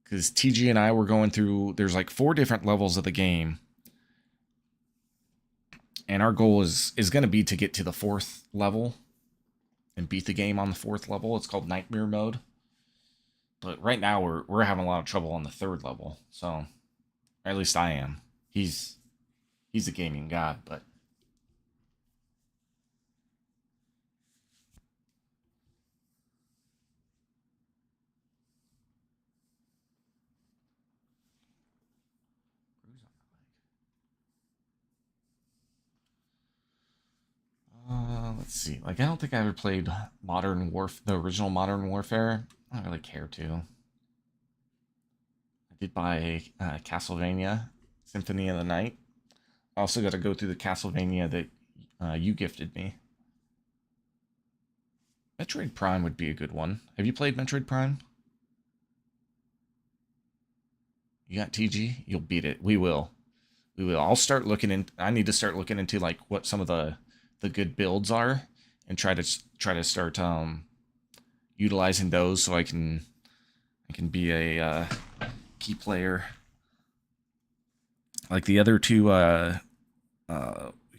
because TG and I were going through. There's like 4 different levels of the game, and our goal is going to be to get to the 4th level and beat the game on the 4th level. It's called Nightmare Mode. But right now we're having a lot of trouble on the 3rd level. So, or at least I am. He's a gaming god, but let's see. Like I don't think I ever played the original Modern Warfare. I don't really care to. I did buy Castlevania Symphony of the Night. I also got to go through the Castlevania that you gifted me. Metroid Prime would be a good one. Have you played Metroid Prime? You got TG? You'll beat it. We will. We will. I need to start looking into like what some of the good builds are and try to start utilizing those so I can be a key player. Like the other two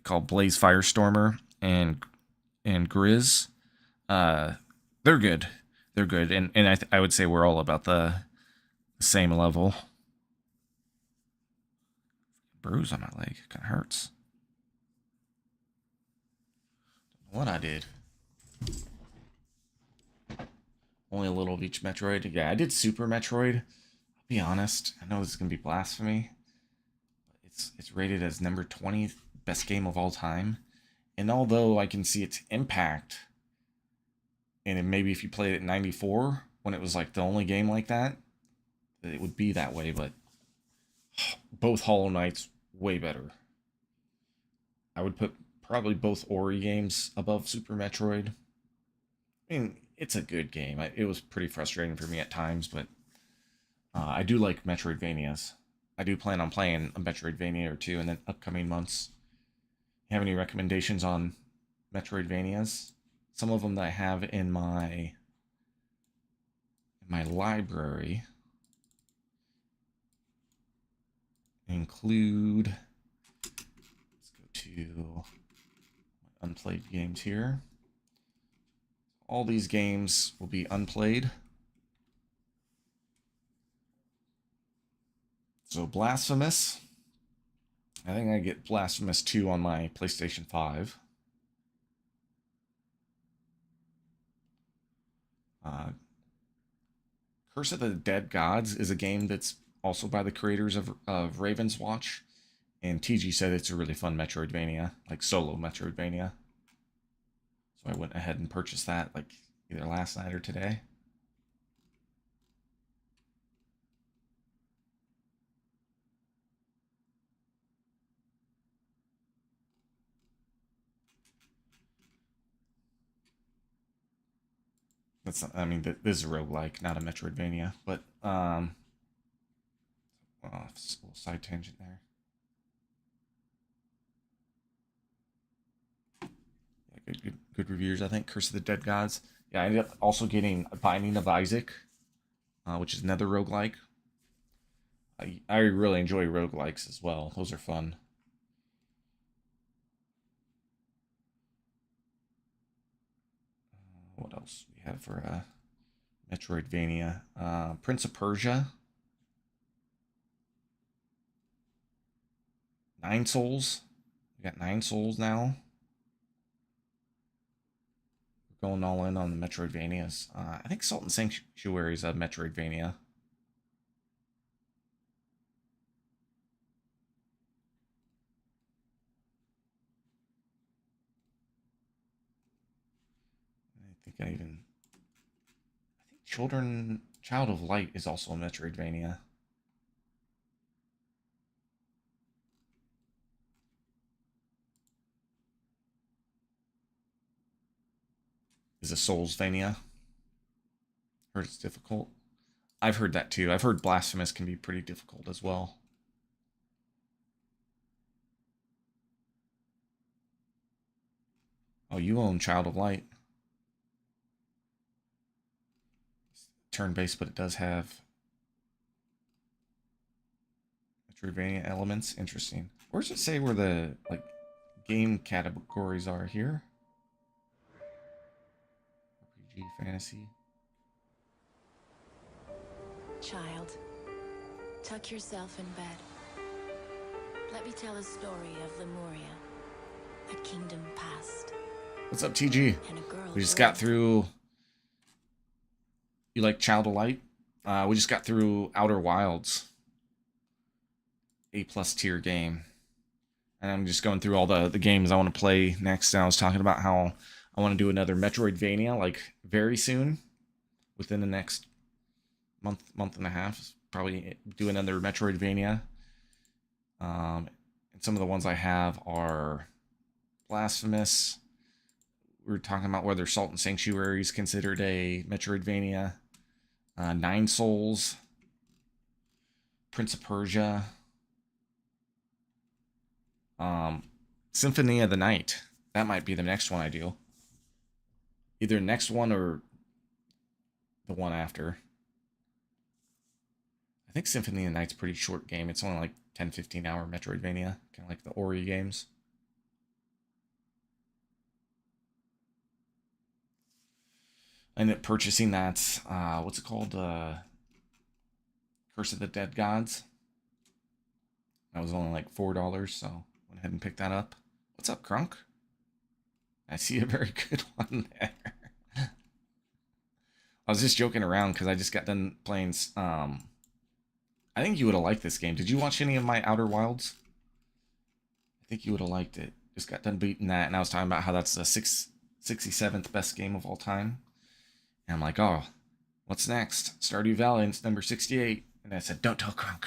called Blaze Firestormer and Grizz. They're good. They're good, and I would say we're all about the same level. Bruise on my leg, kind of hurts. Don't know what I did. Only a little of each Metroid. Yeah, I did Super Metroid. I'll be honest. I know this is gonna be blasphemy. It's rated as number 20 best game of all time. And although I can see its impact, and maybe if you played it in 94, when it was like the only game like that, it would be that way, but both Hollow Knights way better. I would put probably both Ori games above Super Metroid. I mean, it's a good game. It was pretty frustrating for me at times, but I do like Metroidvanias. I do plan on playing a Metroidvania or two in the upcoming months. You have any recommendations on Metroidvanias? Some of them that I have in my library include, let's go to unplayed games here. All these games will be unplayed. So Blasphemous. I think I get Blasphemous 2 on my PlayStation 5. Curse of the Dead Gods is a game that's also by the creators of Raven's Watch. And TG said it's a really fun Metroidvania, like solo Metroidvania. So I went ahead and purchased that like either last night or today. That's not, I mean, this is a roguelike, not a Metroidvania, but well, it's a little side tangent there. Yeah, good reviews, I think. Curse of the Dead Gods. Yeah, I ended up also getting Binding of Isaac, which is another roguelike. I really enjoy roguelikes as well. Those are fun. What else we have for Metroidvania? Prince of Persia. Nine Souls. We got 9 Souls now. We're going all in on the Metroidvanias. I think Salt and Sanctuary is a Metroidvania. I think Child of Light is also a Metroidvania. Is a Soulsvania. Heard it's difficult. I've heard that too. I've heard Blasphemous can be pretty difficult as well. Oh, you own Child of Light. Turn-based, but it does have Metroidvania elements. Interesting. Where does it say where the like game categories are here? RPG, fantasy. Child, tuck yourself in bed. Let me tell a story of Lemuria, a kingdom past. What's up, TG? And a girl We just got through. You like Child of Light? We just got through Outer Wilds. A+ tier game. And I'm just going through all the games I want to play next. And I was talking about how I want to do another Metroidvania, like, very soon. Within the next month and a half. Probably do another Metroidvania. And some of the ones I have are Blasphemous. We were talking about whether Salt and Sanctuary is considered a Metroidvania. 9 Souls. Prince of Persia. Symphony of the Night. That might be the next one I do. Either next one or the one after. I think Symphony of the Night's a pretty short game. It's only like 10-15 hour Metroidvania. Kind of like the Ori games. ended up purchasing that, what's it called? Curse of the Dead Gods. That was only like $4, so went ahead and picked that up. What's up, Crunk? I see a very good one there. I was just joking around because I just got done playing. I think you would have liked this game. Did you watch any of my Outer Wilds? I think you would have liked it. Just got done beating that, and I was talking about how that's the 67th best game of all time. And I'm like, oh, what's next? Stardew Valley, and it's number 68. And I said, don't tell Crunk.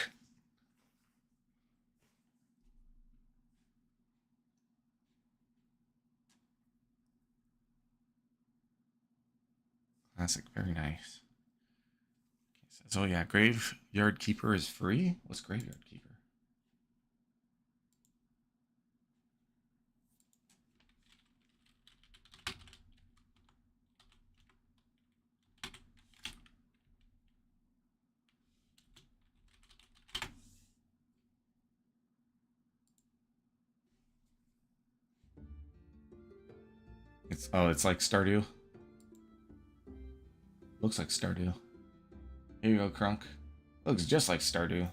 Classic, very nice. So yeah, Graveyard Keeper is free? What's Graveyard Keeper? It's like Stardew. Looks like Stardew. Here you go, Crunk. Looks just like Stardew.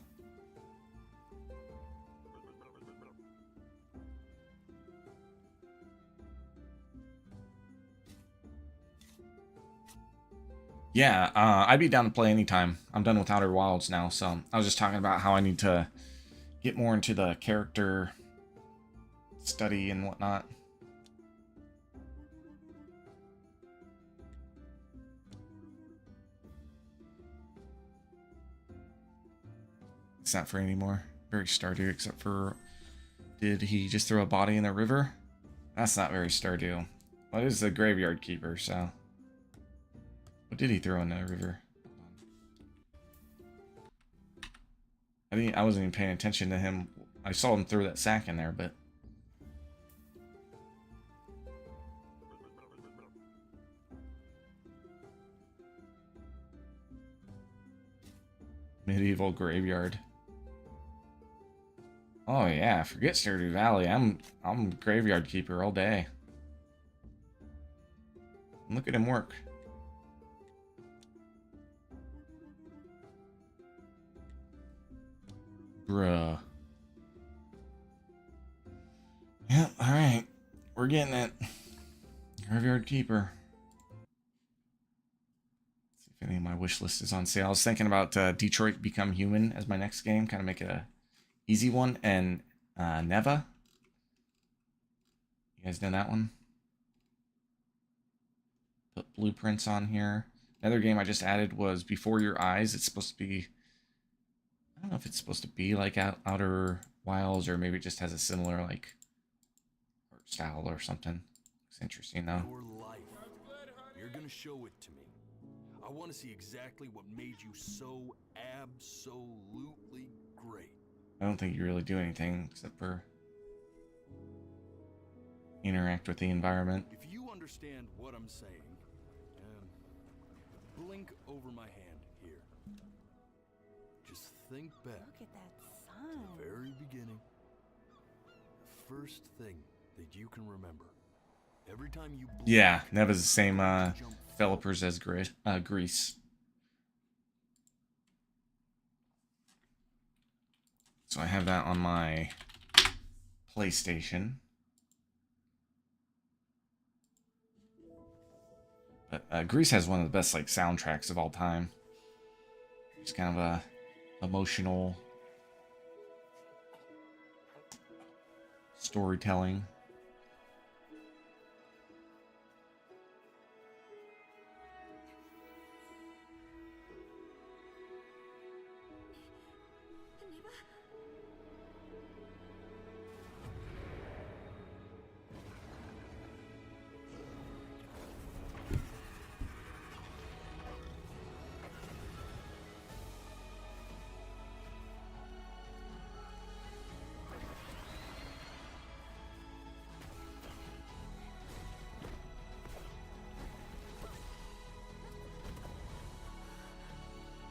Yeah, I'd be down to play anytime. I'm done with Outer Wilds now, so I was just talking about how I need to get more into the character study and whatnot. It's not free anymore. Very Stardew, except for... Did he just throw a body in the river? That's not very Stardew. Well, it is the Graveyard Keeper, so... What did he throw in the river? I wasn't even paying attention to him. I saw him throw that sack in there, but... Medieval Graveyard. Oh yeah, forget Stardew Valley. I'm Graveyard Keeper all day. Look at him work. Bruh. Yep, alright. We're getting it. Graveyard Keeper. Let's see if any of my wish list is on sale. I was thinking about Detroit Become Human as my next game. Kind of make it a easy one. And Neva. You guys know that one? Put blueprints on here. Another game I just added was Before Your Eyes. It's supposed to be... I don't know if it's supposed to be like Outer Wilds, or maybe it just has a similar like art style or something. It's interesting though. Your life. You're gonna show it to me. I want to see exactly what made you so absolutely great. I don't think you really do anything except for interact with the environment. If you understand what I'm saying, blink over my hand here. Just think back. Look at that sun. To the very beginning. The first thing that you can remember. Every time you blink, Yeah, Neva's the same developers as Grease. So I have that on my PlayStation. But Grease has one of the best like soundtracks of all time. It's kind of a emotional storytelling.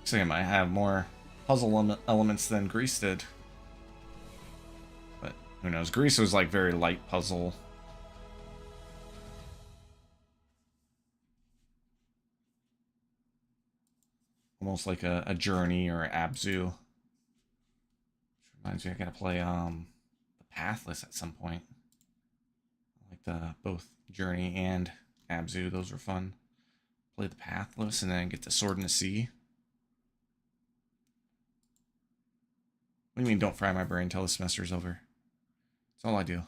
So I might have more puzzle elements than Grease did. But who knows? Grease was like very light puzzle. almost like a journey or Abzu. Which reminds me, I gotta play the Pathless at some point. I like the both Journey and Abzu. Those are fun. Play the Pathless and then get the Sword in the Sea. What do you mean don't fry my brain until the semester's over? That's all I do.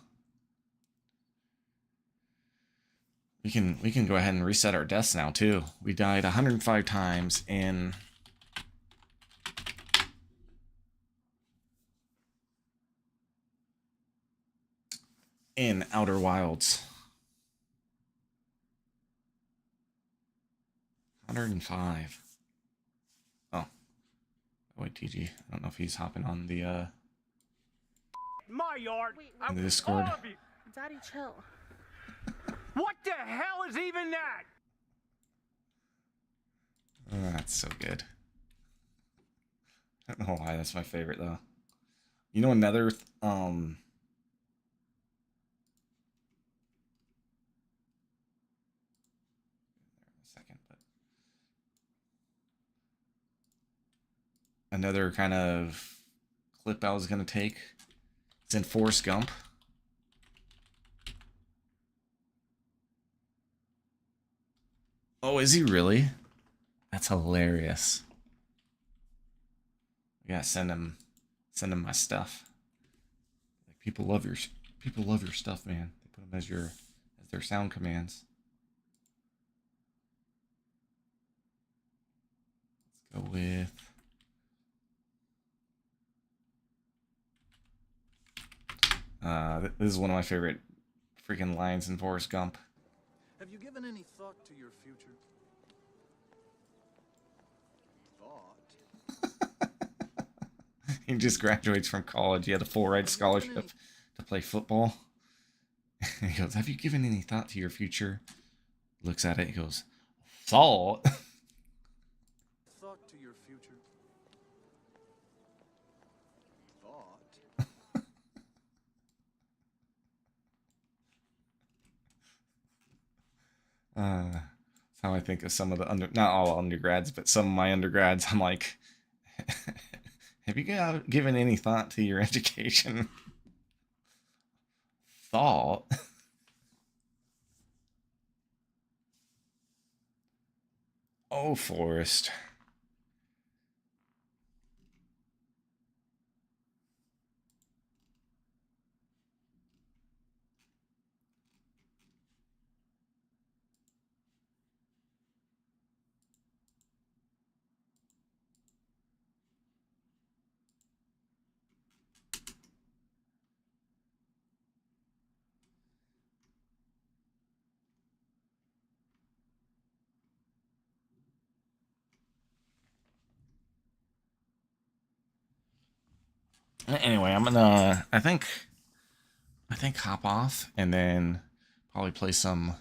We can go ahead and reset our deaths now too. We died 105 times in Outer Wilds. 105. Oh. Wait, TG. I don't know if he's hopping on the My yard. in the Discord. All of you. Daddy, chill. What the hell is even that? Oh, that's so good. I don't know why that's my favorite though. You know another second, but another kind of clip I was gonna take. It's in Forrest Gump. Oh, is he really? That's hilarious. We gotta send him my stuff. Like people love your stuff, man. They put them as their sound commands. Let's go with this is one of my favorite freaking lines in Forrest Gump. Have you given any thought to your future? Thought? He just graduates from college. He had a full ride scholarship to play football. He goes, "Have you given any thought to your future?" Looks at it. He goes, "Thought." Thought to your future? Thought? That's how I think of some of the not all undergrads, but some of my undergrads. I'm like, have you given any thought to your education? Thought? Oh, Forrest. Anyway, I'm gonna I think hop off and then probably play some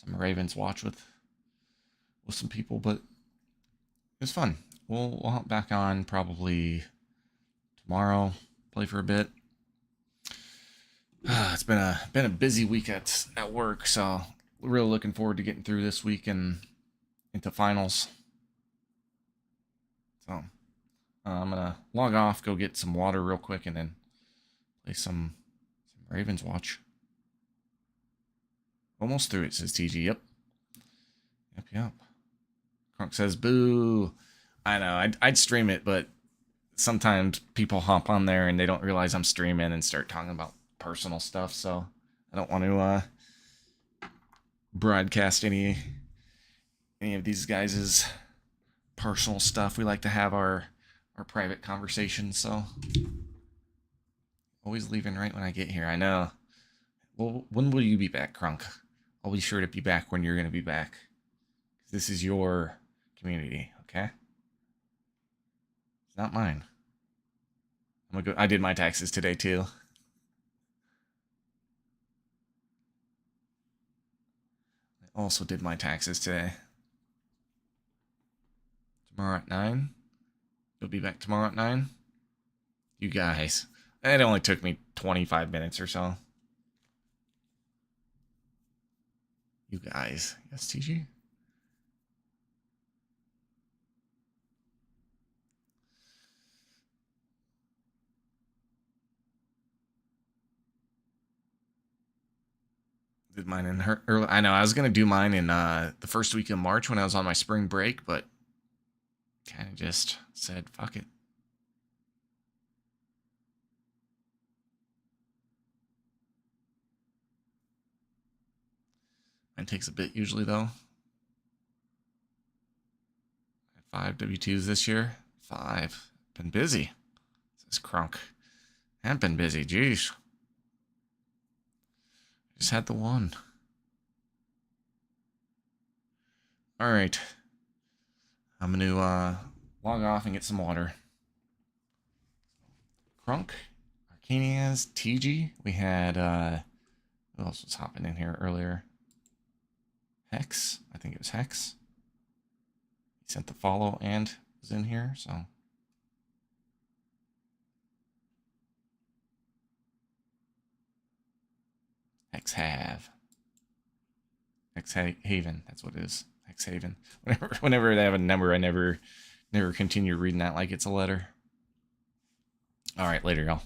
Ravens Watch with some people, but it's fun. We'll hop back on probably tomorrow, play for a bit. It's been a busy week at work, so really looking forward to getting through this week and into finals. So I'm gonna log off, go get some water real quick, and then play some Ravens Watch. Almost through it, says TG. Yep. Crunk says boo. I know. I'd stream it, but sometimes people hop on there and they don't realize I'm streaming and start talking about personal stuff. So I don't want to broadcast any of these guys' personal stuff. We like to have our private conversations. So always leaving right when I get here. I know. Well, when will you be back, Crunk? I'll be sure to be back when you're going to be back. This is your community, okay? It's not mine. I did my taxes today, too. I also did my taxes today. Tomorrow at 9. You'll be back tomorrow at 9? You guys. It only took me 25 minutes or so. You guys. Yes, TG? Did mine in her early. I know I was gonna do mine in the first week of March when I was on my spring break, but kind of just said fuck it. Mine takes a bit usually though. 5 W2s this year. 5. Been busy. Says Crunk. I've been busy. Jeez. Just had the one. All right. I'm going to log off and get some water. Crunk. Arcanias. TG. We had, who else was hopping in here earlier? Hex. I think it was Hex. He sent the follow and was in here, so. Hex Haven, that's what it is. Hex Haven. Whenever they have a number, I never continue reading that like it's a letter. All right, later, y'all.